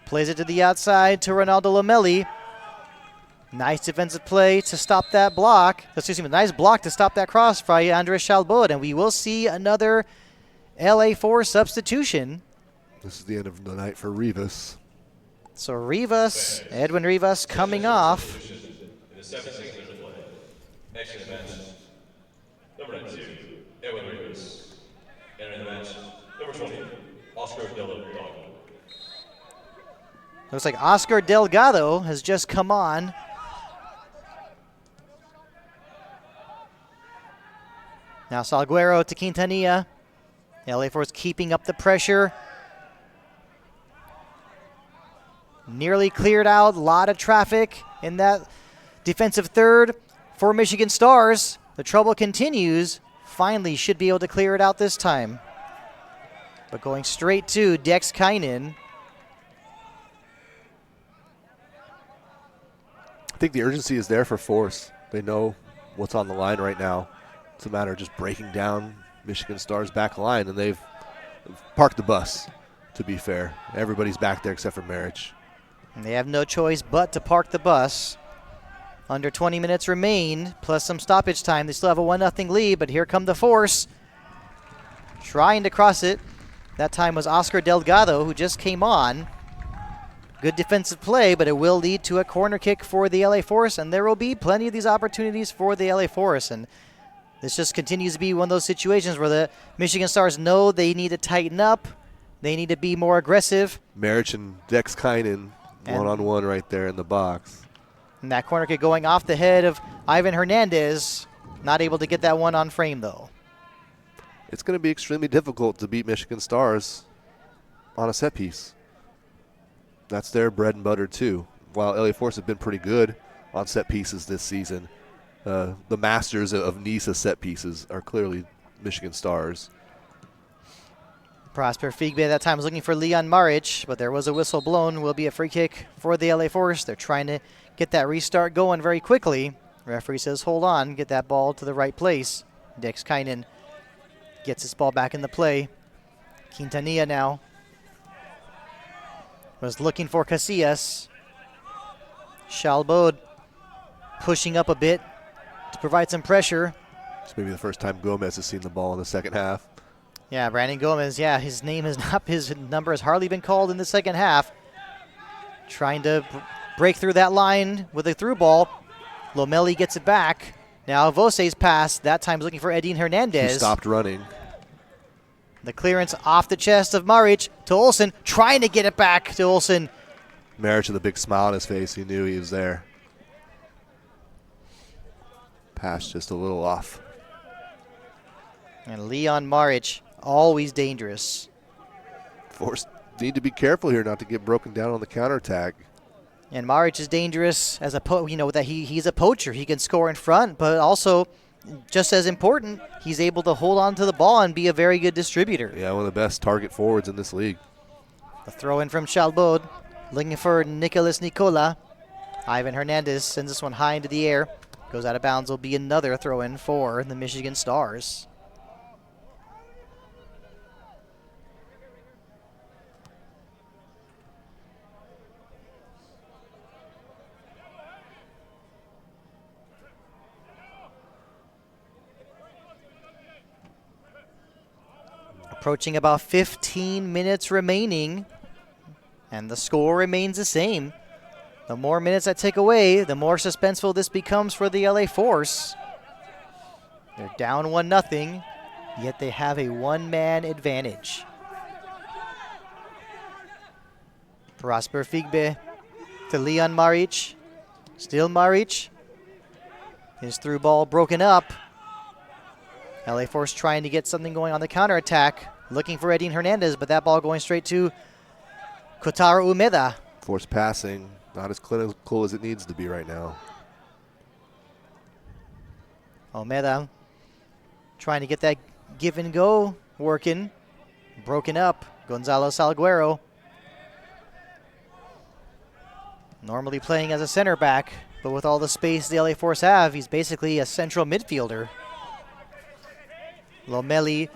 Plays it to the outside to Ronaldo Lomelli. Nice defensive play to stop that block. Nice block to stop that cross by Andres Chalbaud. And we will see another LA4 substitution. This is the end of the night for Rivas. So Rivas, Edwin Rivas coming off. In the 17th minute of play. Exit match. Number 2, Edwin Rivas. Entering the match, number 20, Oscar Delgado. Looks like Oscar Delgado has just come on. Now Salguero to Quintanilla. LA Force keeping up the pressure. Nearly cleared out. A lot of traffic in that defensive third for Michigan Stars. The trouble continues. Finally should be able to clear it out this time. But going straight to Dex Kynan. I think the urgency is there for Force. They know what's on the line right now. It's a matter of just breaking down Michigan Stars' back line, and they've parked the bus, to be fair. Everybody's back there except for Marich. And they have no choice but to park the bus. Under 20 minutes remain, plus some stoppage time. They still have a 1-0 lead, but here come the Force. Trying to cross it. That time was Oscar Delgado, who just came on. Good defensive play, but it will lead to a corner kick for the LA Force, and there will be plenty of these opportunities for the LA Force. And this just continues to be one of those situations where the Michigan Stars know they need to tighten up. They need to be more aggressive. Marich and Dex Kynan one-on-one right there in the box. And that corner kick going off the head of Ivan Hernandez. Not able to get that one on frame, though. It's going to be extremely difficult to beat Michigan Stars on a set piece. That's their bread and butter, too. While LA Force have been pretty good on set pieces this season, the masters of NISA set pieces are clearly Michigan Stars. Prosper Figbe at that time was looking for Leon Maric, but there was a whistle blown. Will be a free kick for the LA Force. They're trying to get that restart going very quickly. Referee says, hold on, get that ball to the right place. Dex Kynan gets his ball back in the play. Quintanilla now was looking for Casillas. Chalbaud pushing up a bit to provide some pressure. It's maybe the first time Gomez has seen the ball in the second half. Yeah, Brandon Gomez, his number has hardly been called in the second half. Trying to break through that line with a through ball. Lomelli gets it back. Now Vose's pass, that time is looking for Edin Hernandez. He stopped running. The clearance off the chest of Maric to Olsen, trying to get it back to Olsen. Marich with a big smile on his face. He knew he was there. Pass just a little off. And Leon Maric, always dangerous. Force need to be careful here not to get broken down on the counterattack. And Maric is dangerous as that he's a poacher. He can score in front, but also, just as important, he's able to hold on to the ball and be a very good distributor. Yeah, one of the best target forwards in this league. A throw in from Chalbaud, looking for Nicolas Nicola. Ivan Hernandez sends this one high into the air. Goes out of bounds. Will be another throw in for the Michigan Stars. Approaching about 15 minutes remaining, and the score remains the same. The more minutes I take away, the more suspenseful this becomes for the LA Force. They're down 1-0, yet they have a one-man advantage. Prosper Figbe to Leon Maric. Still Maric. His through ball broken up. LA Force trying to get something going on the counterattack. Looking for Edin Hernandez, but that ball going straight to Kotaro Umeda. Force passing, not as clinical as it needs to be right now. Umeda trying to get that give and go working. Broken up. Gonzalo Salguero. Normally playing as a center back, but with all the space the LA Force have, he's basically a central midfielder. Lomeli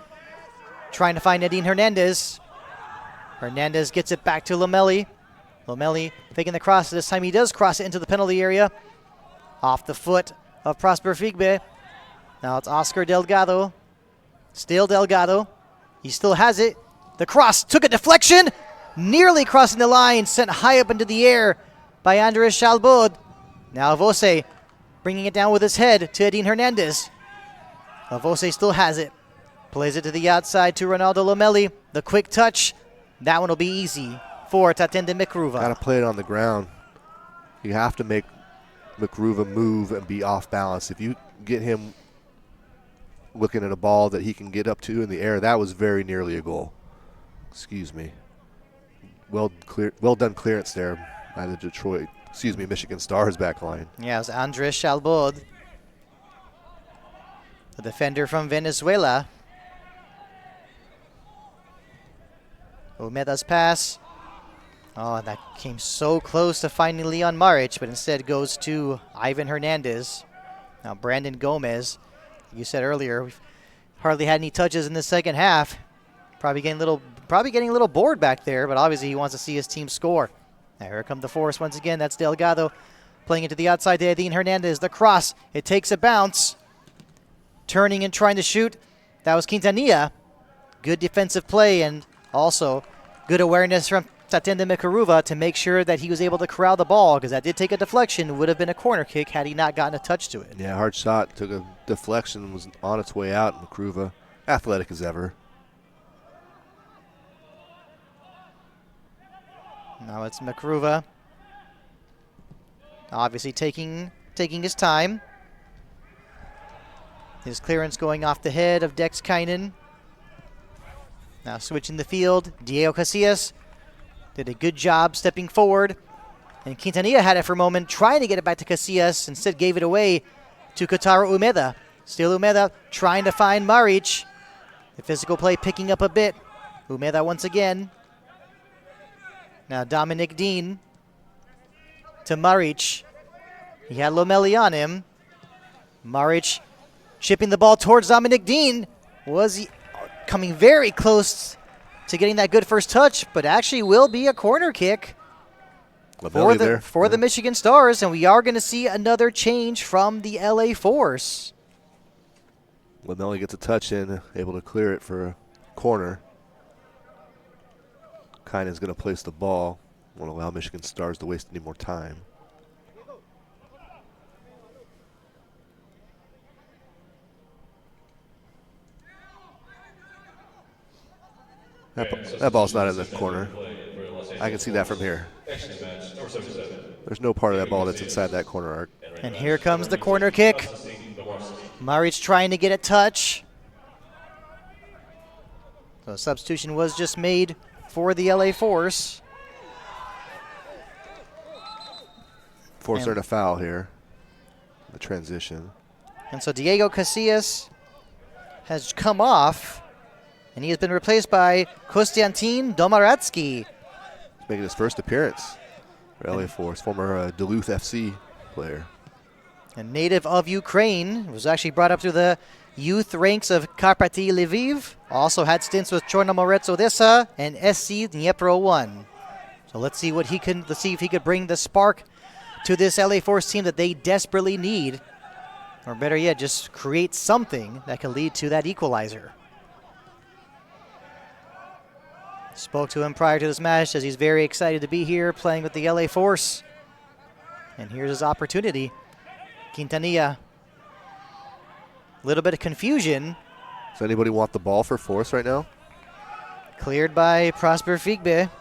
trying to find Edin Hernandez. Hernandez gets it back to Lomeli. Lomeli faking the cross. This time he does cross it into the penalty area. Off the foot of Prosper Figbe. Now it's Oscar Delgado. Still Delgado. He still has it. The cross took a deflection. Nearly crossing the line. Sent high up into the air by Andres Chalbaud. Now Avose bringing it down with his head to Edin Hernandez. Avose still has it. Plays it to the outside to Ronaldo Lomeli. The quick touch. That one will be easy for Tatende Mikruva. Got to play it on the ground. You have to make Mikruva move and be off balance. If you get him looking at a ball that he can get up to in the air, that was very nearly a goal. Excuse me. Well done clearance there by the Michigan Stars back line. Yeah, it was Andres Chalbaud, the defender from Venezuela. Umeda's pass. Oh, that came so close to finding Leon Maric, but instead goes to Ivan Hernandez. Now Brandon Gomez, you said earlier, we've hardly had any touches in the second half. Probably getting a little bored back there, but obviously he wants to see his team score. Now here come the Force once again. That's Delgado playing it to the outside to Edin Hernandez. The cross, it takes a bounce. Turning and trying to shoot. That was Quintanilla. Good defensive play and also good awareness from Tatende Mikruva to make sure that he was able to corral the ball, because that did take a deflection. Would have been a corner kick had he not gotten a touch to it. Yeah, hard shot. Took a deflection, was on its way out. Mikruva, athletic as ever. Now it's Mikruva. Obviously taking his time. His clearance going off the head of Dex Kynan. Now switching the field, Diego Casillas did a good job stepping forward. And Quintanilla had it for a moment, trying to get it back to Casillas. Instead gave it away to Kotaro Umeda. Still Umeda trying to find Maric. The physical play picking up a bit. Umeda once again. Now Dominic Dean to Maric. He had Lomeli on him. Maric chipping the ball towards Dominic Dean. Was he coming very close to getting that good first touch, but actually will be a corner kick for the Michigan Stars, and we are going to see another change from the LA Force. Lomeli gets a touch in, able to clear it for a corner. Kynan's going to place the ball. Won't allow Michigan Stars to waste any more time. That ball's not in the corner. I can see that from here. There's no part of that ball that's inside that corner arc. And here comes the corner kick. Maric trying to get a touch. So a substitution was just made for the LA Force. Forcing a foul here. The transition. And so Diego Casillas has come off, and he has been replaced by Konstantin Domoratsky. He's making his first appearance for LA Force, former Duluth FC player. A native of Ukraine, was actually brought up through the youth ranks of Karpaty Lviv. Also had stints with Chornomorets Odessa and SC Dnipro 1. So let's see what let's see if he could bring the spark to this LA Force team that they desperately need. Or better yet, just create something that can lead to that equalizer. Spoke to him prior to this match, says he's very excited to be here playing with the LA Force. And here's his opportunity. Quintanilla. A little bit of confusion. Does anybody want the ball for Force right now? Cleared by Prosper Figbe.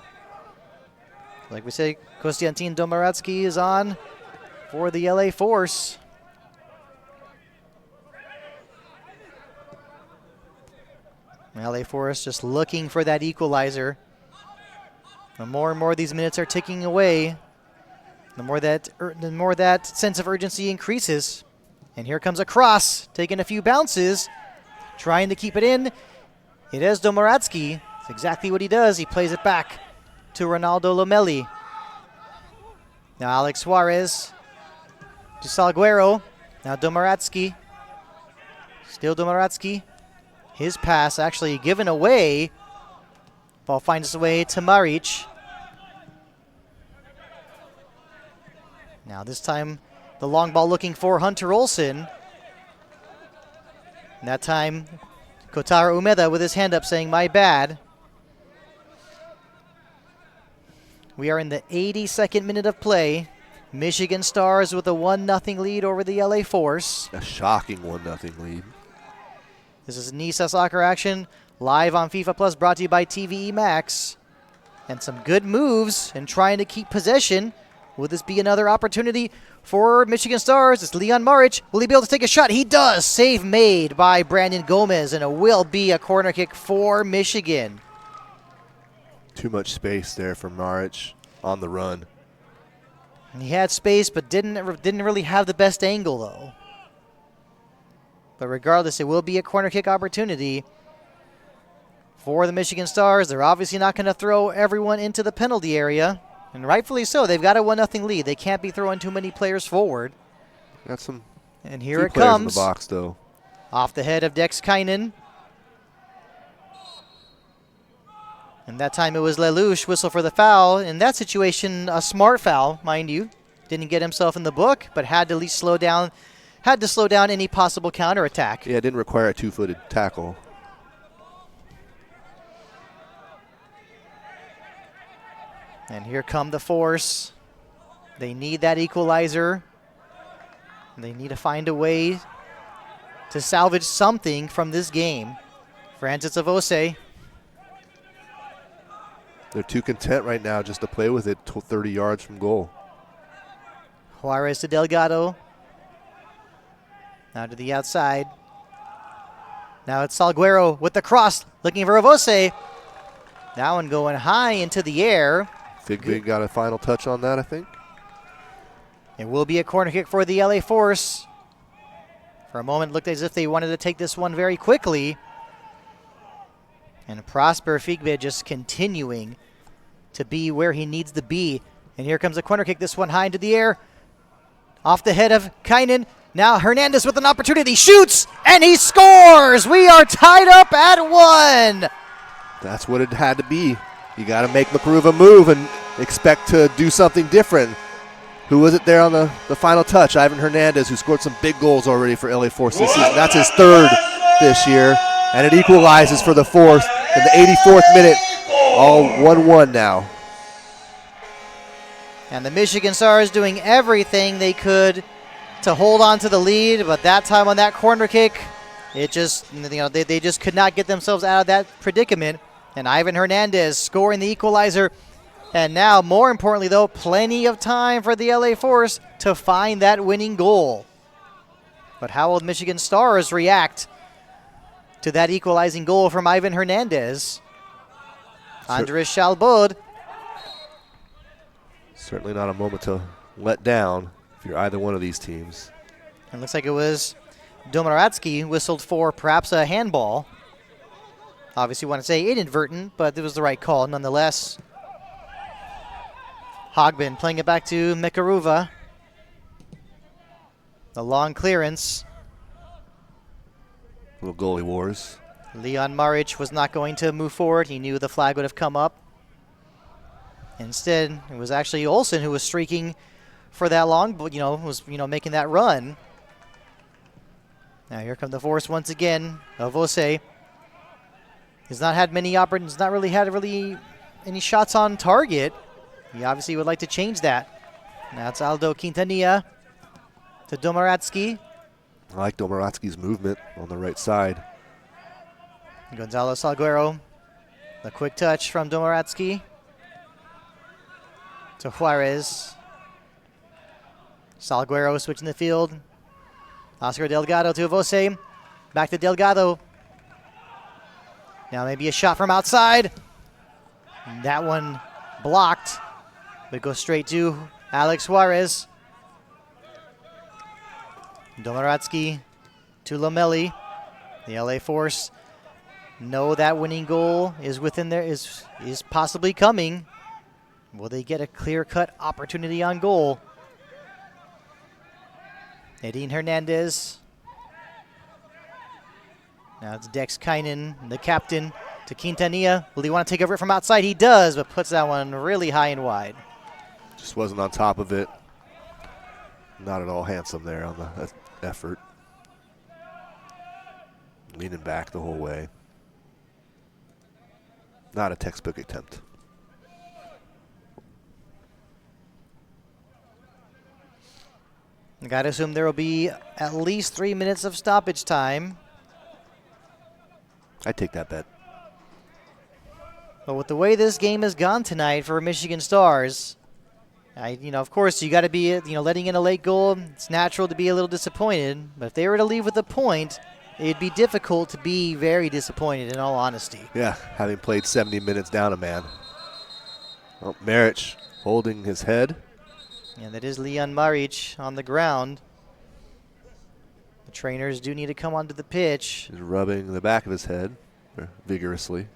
Like we say, Konstantin Domoratsky is on for the LA Force. LA Force just looking for that equalizer. The more and more these minutes are ticking away, the more that sense of urgency increases. And here comes a cross, taking a few bounces, trying to keep it in. It is Domoratsky. It's exactly what he does. He plays it back to Ronaldo Lomeli. Now Alex Suarez to Salguero. Now Domoratsky. Still Domoratsky. His pass actually given away. Ball finds its way to Maric. Now this time the long ball looking for Hunter Olsen. And that time Kotaro Umeda with his hand up saying, "My bad." We are in the 82nd minute of play. Michigan Stars with a 1-0 lead over the LA Force. A shocking 1-0 lead. This is Nisa Soccer Action, live on FIFA Plus, brought to you by TVE Max. And some good moves in trying to keep possession. Will this be another opportunity for Michigan Stars? It's Leon Maric. Will he be able to take a shot? He does. Save made by Brandon Gomez, and it will be a corner kick for Michigan. Too much space there for Maric on the run. And he had space, but didn't really have the best angle, though. But regardless, it will be a corner kick opportunity for the Michigan Stars. They're obviously not going to throw everyone into the penalty area, and rightfully so. They've got a 1-0 lead. They can't be throwing too many players forward. Got some. And here it players comes. In the box, though. Off the head of Dex Kynan. And that time it was Lelouch whistle for the foul. In that situation, a smart foul, mind you. Didn't get himself in the book, but had to at least slow down any possible counterattack. Yeah, it didn't require a two-footed tackle. And here come the Force. They need that equalizer. They need to find a way to salvage something from this game. Francis Avose. They're too content right now just to play with it 30 yards from goal. Juarez to Delgado. Now to the outside. Now it's Salguero with the cross, looking for Avose. That one going high into the air. Figbe got a final touch on that, I think. It will be a corner kick for the LA Force. For a moment, it looked as if they wanted to take this one very quickly. And Prosper Figbe just continuing to be where he needs to be. And here comes a corner kick, this one high into the air. Off the head of Kynan. Now Hernandez with an opportunity, shoots, and he scores! We are tied up at 1. That's what it had to be. You got to make Makuruva move and expect to do something different. Who was it there on the final touch? Ivan Hernandez, who scored some big goals already for LA Force this season. That's his 3rd this year. And it equalizes for the Force in the 84th minute. All 1-1 now. And the Michigan Stars doing everything they could to hold on to the lead, but that time on that corner kick, it just, they just could not get themselves out of that predicament. And Ivan Hernandez scoring the equalizer. And now, more importantly, though, plenty of time for the LA Force to find that winning goal. But how will Michigan Stars react to that equalizing goal from Ivan Hernandez. Andres Shalbod. Certainly not a moment to let down if you're either one of these teams. It looks like it was Domoradsky whistled for perhaps a handball. Obviously want to say inadvertent, but it was the right call nonetheless. Hogbin playing it back to Mikaruva. The long clearance. Little goalie wars. Leon Maric was not going to move forward. He knew the flag would have come up. Instead, it was actually Olsen who was streaking for that long, but was making that run. Now here come the force once again. Avose has not had many opportunities, not really had any shots on target. He obviously would like to change that. Now it's Aldo Quintanilla to Domoradsky. I like Domoradsky's movement on the right side. Gonzalo Salguero. The quick touch from Domoradsky to Juarez. Salguero switching the field. Oscar Delgado to Avose. Back to Delgado. Now maybe a shot from outside. That one blocked. But goes straight to Alex Juarez. Domoradsky to Lomeli. The LA Force know that winning goal is within there, is possibly coming. Will they get a clear-cut opportunity on goal? Edin Hernandez. Now it's Dex Kynan, the captain, to Quintanilla. Will he want to take over it from outside? He does, but puts that one really high and wide. Just wasn't on top of it. Not at all handsome there on the effort. Leaning back the whole way. Not a textbook attempt. I got to assume there will be at least 3 minutes of stoppage time. I'd take that bet. But with the way this game has gone tonight for Michigan Stars, of course, you got to be, letting in a late goal. It's natural to be a little disappointed. But if they were to leave with a point, it'd be difficult to be very disappointed, in all honesty. Yeah, having played 70 minutes down a man. Well, Maric holding his head. And that is Leon Maric on the ground. The trainers do need to come onto the pitch. He's rubbing the back of his head vigorously.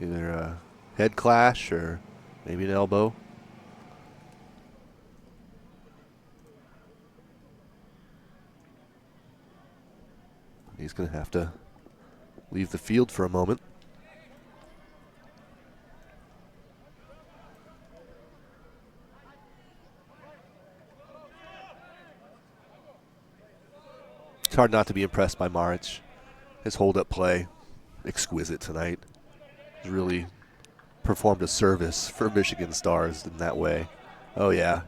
Either a head clash or maybe an elbow. He's going to have to leave the field for a moment. It's hard not to be impressed by Maric. His hold-up play, exquisite tonight. He's really performed a service for Michigan Stars in that way. Oh, yeah.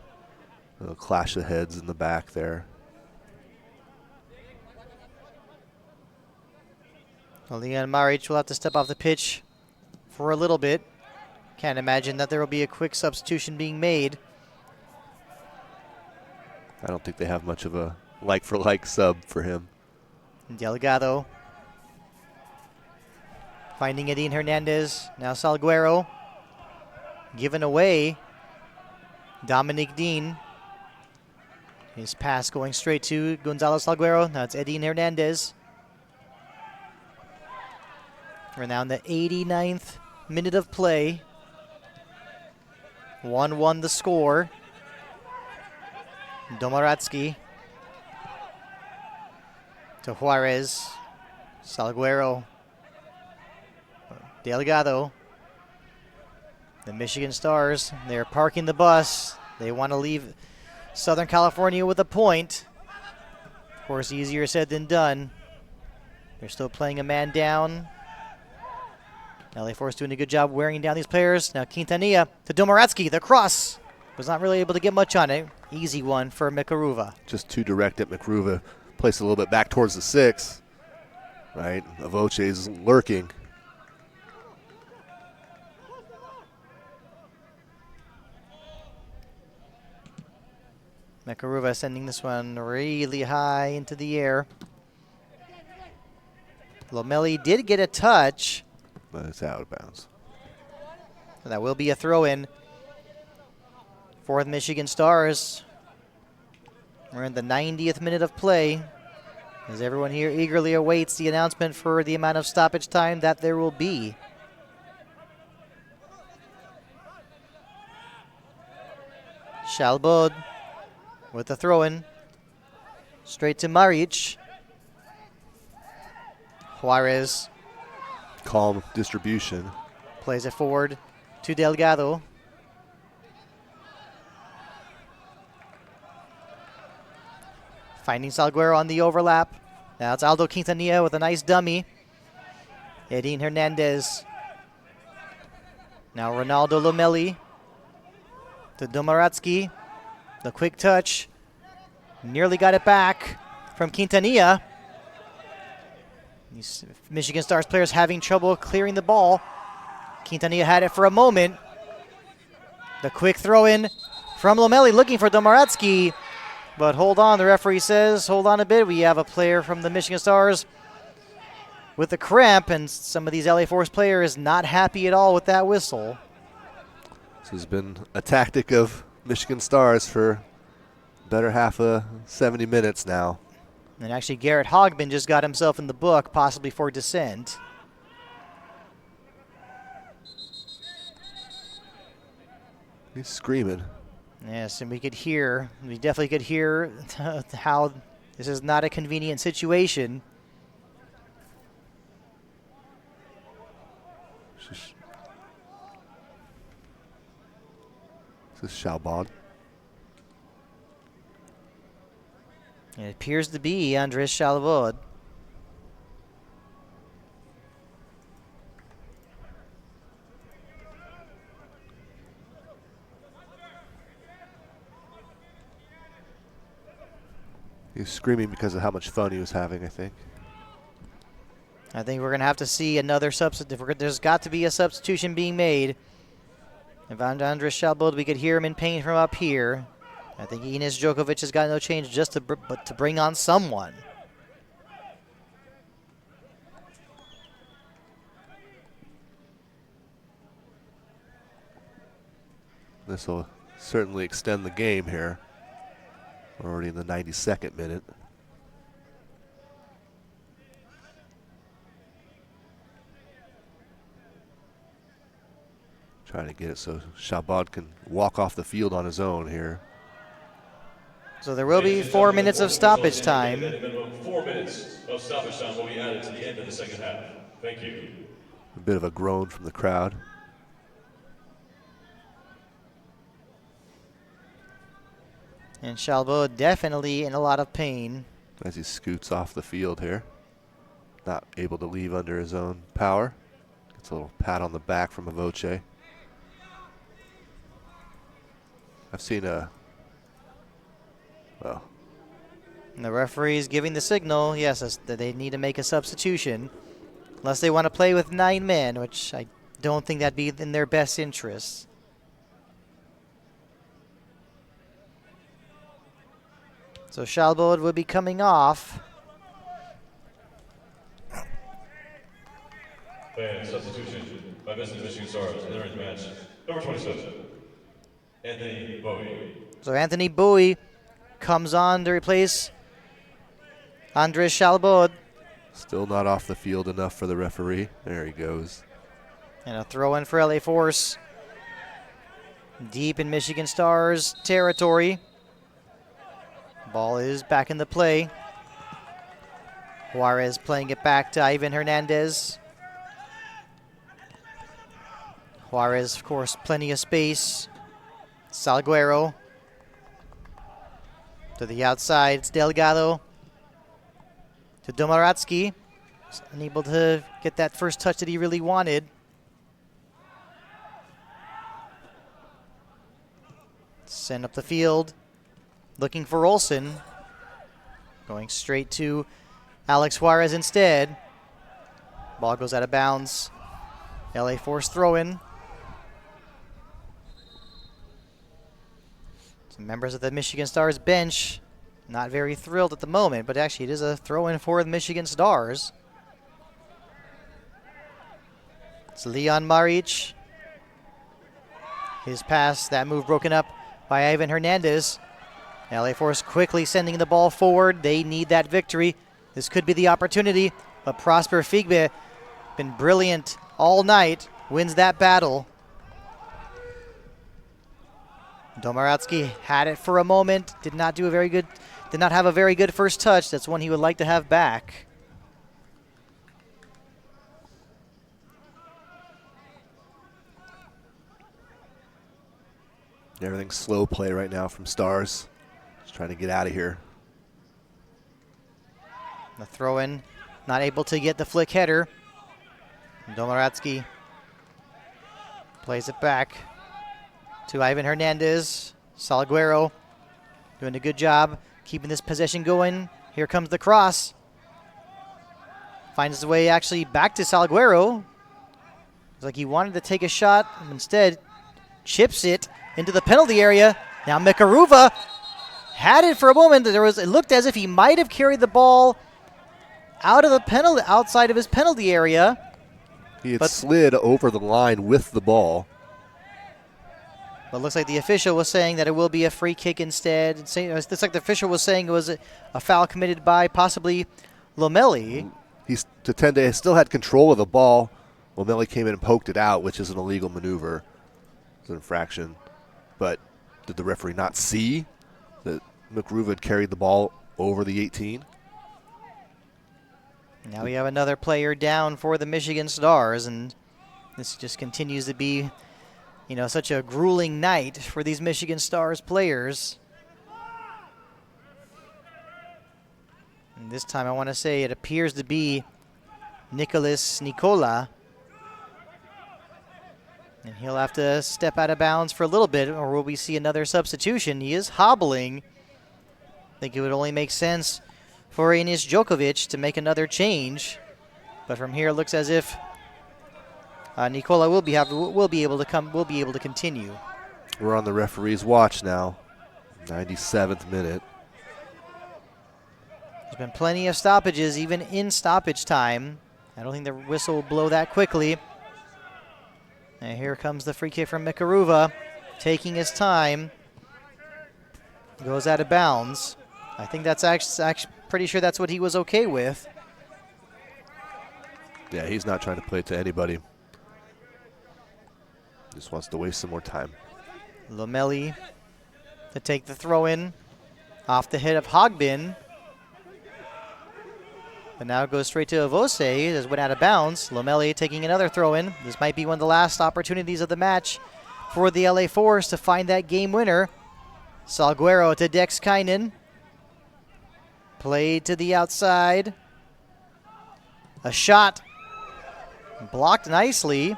A clash of heads in the back there. Well, Leon Maric will have to step off the pitch for a little bit. Can't imagine that there will be a quick substitution being made. I don't think they have much of a like-for-like sub for him. Delgado finding Edin Hernandez. Now Salguero given away. Dominic Dean. His pass going straight to Gonzalo Salguero. Now it's Edin Hernandez. We're now in the 89th minute of play. 1-1 the score. Domoradsky to Juarez. Salguero. Delgado. The Michigan Stars, they're parking the bus. They want to leave Southern California with a point. Of course, easier said than done. They're still playing a man down. LA Force doing a good job wearing down these players. Now Quintanilla to Domoradsky. The cross was not really able to get much on it. Easy one for Mikaruva. Just too direct at Mikaruva. Placed a little bit back towards the 6. Right? Avoce is lurking. Mikaruva sending this one really high into the air. Lomeli did get a touch. But it's out of bounds. So that will be a throw-in for the Michigan Stars. We're in the 90th minute of play, as everyone here eagerly awaits the announcement for the amount of stoppage time that there will be. Shalbod with the throw-in. Straight to Maric. Juarez Calm distribution. plays it forward to Delgado. Finding Salguero on the overlap. Now it's Aldo Quintanilla with a nice dummy. Edin Hernandez. Now Ronaldo Lomeli to Domoratsky. The quick touch. Nearly got it back from Quintanilla. These Michigan Stars players having trouble clearing the ball. Quintanilla had it for a moment. The quick throw in from Lomeli looking for Domoratsky. But hold on, the referee says, hold on a bit. We have a player from the Michigan Stars with a cramp, and some of these LA Force players not happy at all with that whistle. This has been a tactic of Michigan Stars for better half of 70 minutes now. And actually, Garrett Hogman just got himself in the book, possibly for dissent. He's screaming. Yes, and we definitely could hear how this is not a convenient situation. This is Shalbod. It appears to be Andres Shalbod. He's screaming because of how much fun he was having, I think. I think we're going to have to see another substitute. There's got to be a substitution being made. If Andres Shalbod, we could hear him in pain from up here. I think Enes Djokovic has got no change just to bring on someone. This will certainly extend the game here. We're already in the 92nd minute. Trying to get it so Shalbod can walk off the field on his own here. So there will be 4 minutes of stoppage time. Minimum 4 minutes of stoppage time will be added to the end of the second half. Thank you. A bit of a groan from the crowd. And Shalbod definitely in a lot of pain. As he scoots off the field here. Not able to leave under his own power. Gets a little pat on the back from Avoce. I've seen well. And the referee is giving the signal, yes, that they need to make a substitution. Unless they want to play with 9 men, which I don't think that'd be in their best interests. So Shalbod would be coming off. And substitution by Michigan Stars. Entering the match, number 27, Anthony Bowie. So Anthony Bowie comes on to replace Andres Shalbod. Still not off the field enough for the referee. There he goes. And a throw in for LA Force. Deep in Michigan Stars territory. Ball is back in the play. Juarez playing it back to Ivan Hernandez. Juarez, of course, plenty of space. Salguero. To the outside, it's Delgado. To Domoratsky. Unable to get that first touch that he really wanted. Send up the field. Looking for Olsen. Going straight to Alex Juarez instead. Ball goes out of bounds. LA Force throw-in. Some members of the Michigan Stars bench not very thrilled at the moment, but actually it is a throw-in for the Michigan Stars. It's Leon Maric. His pass, that move broken up by Ivan Hernandez. LA Force quickly sending the ball forward. They need that victory. This could be the opportunity, but Prosper Figbe, been brilliant all night, wins that battle. Domoratsky had it for a moment, did not have a very good first touch. That's one he would like to have back. Everything's slow play right now from Stars. Just trying to get out of here. The throw in, not able to get the flick header. Domoratsky plays it back to Ivan Hernandez. Salguero doing a good job keeping this possession going. Here comes the cross. Finds his way actually back to Salguero. It's like he wanted to take a shot. Instead, chips it into the penalty area. Now Mikaruva had it for a moment. It looked as if he might have carried the ball outside of his penalty area. He had slid over the line with the ball. But it looks like the official was saying that it will be a free kick instead. It looks like the official was saying it was a foul committed by possibly Lomeli. Tatende still had control of the ball. Lomeli came in and poked it out, which is an illegal maneuver. It's an infraction. But did the referee not see that McRuva had carried the ball over the 18? Now we have another player down for the Michigan Stars, and this just continues to be, such a grueling night for these Michigan Stars players. And this time I want to say it appears to be Nicholas Nicola. And he'll have to step out of bounds for a little bit, or will we see another substitution? He is hobbling. I think it would only make sense for Enis Djokovic to make another change. But from here it looks as if Nicola will be able to continue. We're on the referee's watch now. 97th minute. There's been plenty of stoppages, even in stoppage time. I don't think the whistle will blow that quickly. And here comes the free kick from Mikaruva, taking his time. Goes out of bounds. I think that's actually pretty sure that's what he was okay with. Yeah, he's not trying to play it to anybody. Just wants to waste some more time. Lomeli to take the throw in off the head of Hogbin. But now it goes straight to Avose as it went out of bounds. Lomeli taking another throw in. This might be one of the last opportunities of the match for the LA Force to find that game winner. Salguero to Dex Kynan. Played to the outside. A shot blocked nicely.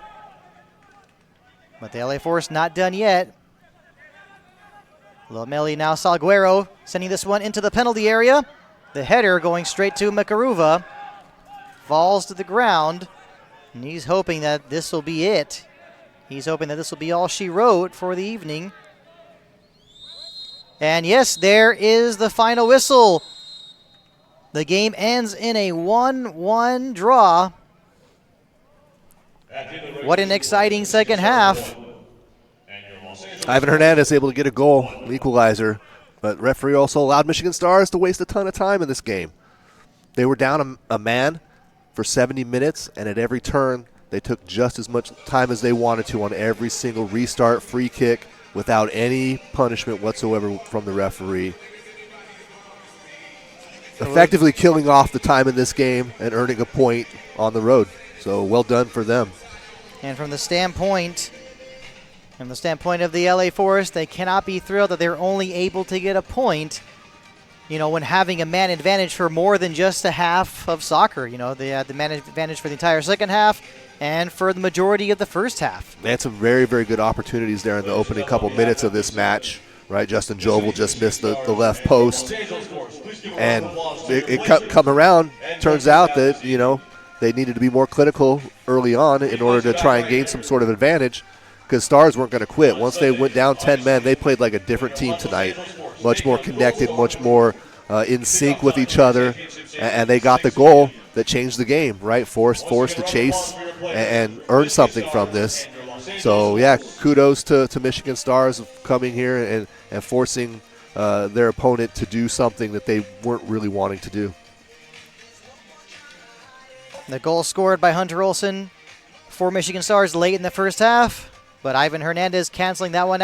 But the LA Force not done yet. Lomeli now Salguero sending this one into the penalty area. The header going straight to Mikaruva. Falls to the ground. And he's hoping that this will be it. He's hoping that this will be all she wrote for the evening. And yes, there is the final whistle. The game ends in a 1-1 draw. What an exciting second half. Ivan Hernandez able to get a goal, equalizer, but referee also allowed Michigan Stars to waste a ton of time in this game. They were down a man for 70 minutes, and at every turn they took just as much time as they wanted to on every single restart, free kick, without any punishment whatsoever from the referee. Effectively killing off the time in this game and earning a point on the road. So well done for them. And from the standpoint of the LA Force, they cannot be thrilled that they're only able to get a point, when having a man advantage for more than just a half of soccer. They had the man advantage for the entire second half and for the majority of the first half. They had some very, very good opportunities there in the opening couple minutes of this match. Right, Justin Jobel just missed the left post, and it come around. Turns out that they needed to be more clinical early on in order to try and gain some sort of advantage, because Stars weren't going to quit. Once they went down 10 men, they played like a different team tonight, much more connected, much more in sync with each other, and they got the goal that changed the game. Right, forced to chase and earn something from this. So, yeah, kudos to Michigan Stars of coming here and forcing their opponent to do something that they weren't really wanting to do. The goal scored by Hunter Olsen for Michigan Stars late in the first half, but Ivan Hernandez canceling that one out.